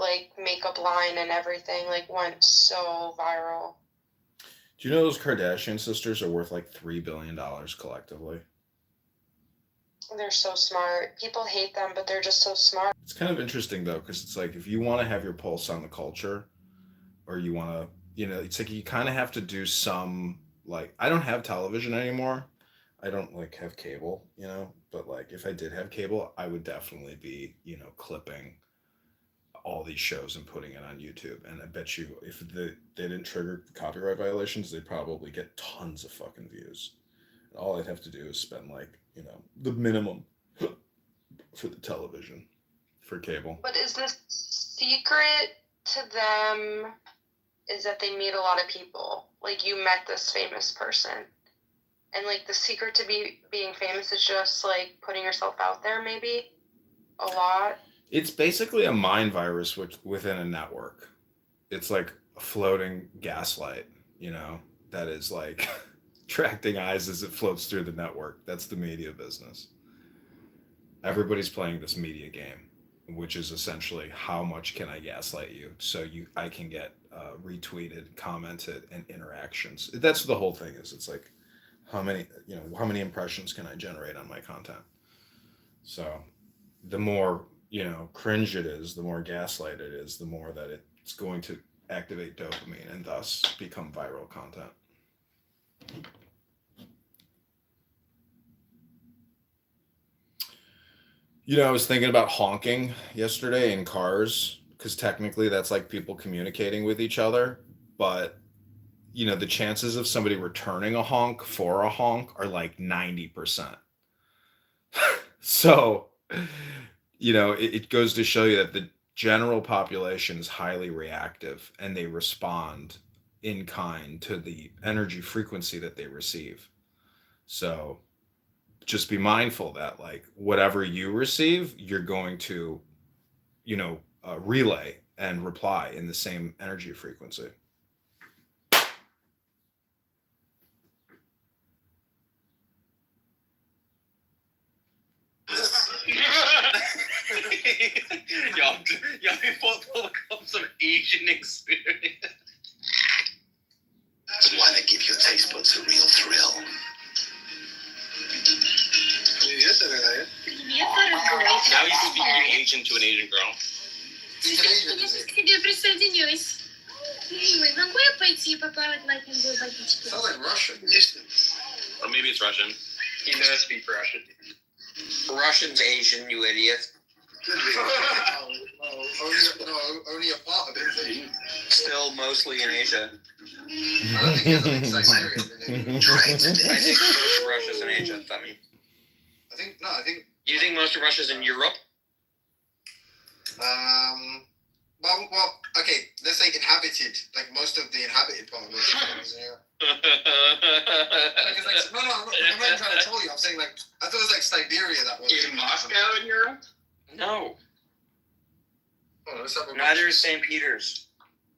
like makeup line and everything, like went so viral. Do you know those Kardashian sisters are worth like $3 billion collectively? They're so smart. People hate them, but they're just so smart. It's kind of interesting though, because it's like if you want to have your pulse on the culture, or you want to, it's like you kind of have to do some, like, I don't have television anymore. I don't like have cable, but like if I did have cable, I would definitely be, clipping all these shows and putting it on YouTube. And I bet you if they didn't trigger copyright violations, they'd probably get tons of fucking views. And all I'd have to do is spend like, the minimum for the television, for cable. But is the secret to them is that they meet a lot of people? Like you met this famous person. And like the secret to being famous is just like putting yourself out there maybe a lot. It's basically a mind virus within a network. It's like a floating gaslight, that is like attracting eyes as it floats through the network. That's the media business. Everybody's playing this media game, which is essentially how much can I gaslight you so I can get retweeted, commented, and interactions. That's what the whole thing is. It's like how many impressions can I generate on my content? So the more cringe it is, the more gaslight it is, the more that it's going to activate dopamine and thus become viral content. I was thinking about honking yesterday in cars, because technically that's like people communicating with each other, but the chances of somebody returning a honk for a honk are like 90%. So, it goes to show you that the general population is highly reactive and they respond in kind to the energy frequency that they receive. So just be mindful that like whatever you receive, you're going to, relay and reply in the same energy frequency. y'all before comes some Asian experience. That's why they give your taste buds a real thrill. Now you speaking Asian to an Asian girl. Sounds like Russian. Or maybe it's Russian. He does speak Russian. Russian's Asian, you idiot. Only a part of it. Still mostly in Asia. I don't think it's like Siberia. I think most of Russia's in Asia. I think You think most of Russia's in Europe? well, okay. Let's say inhabited. Like most of the inhabited part of Russia is in Europe. Because like, no, I'm not trying to troll you. I'm saying like I thought it was like Siberia that was Is Moscow in Europe? No. Oh, let's have a Neither is St. Peter's.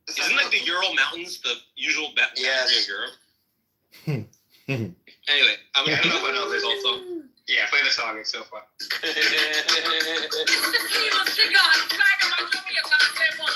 Isn't like the Ural Mountains the usual boundary Yes. of Europe? Anyway, I'm gonna put up another also. Yeah, play the song. It's so fun. Give me a goddamn one.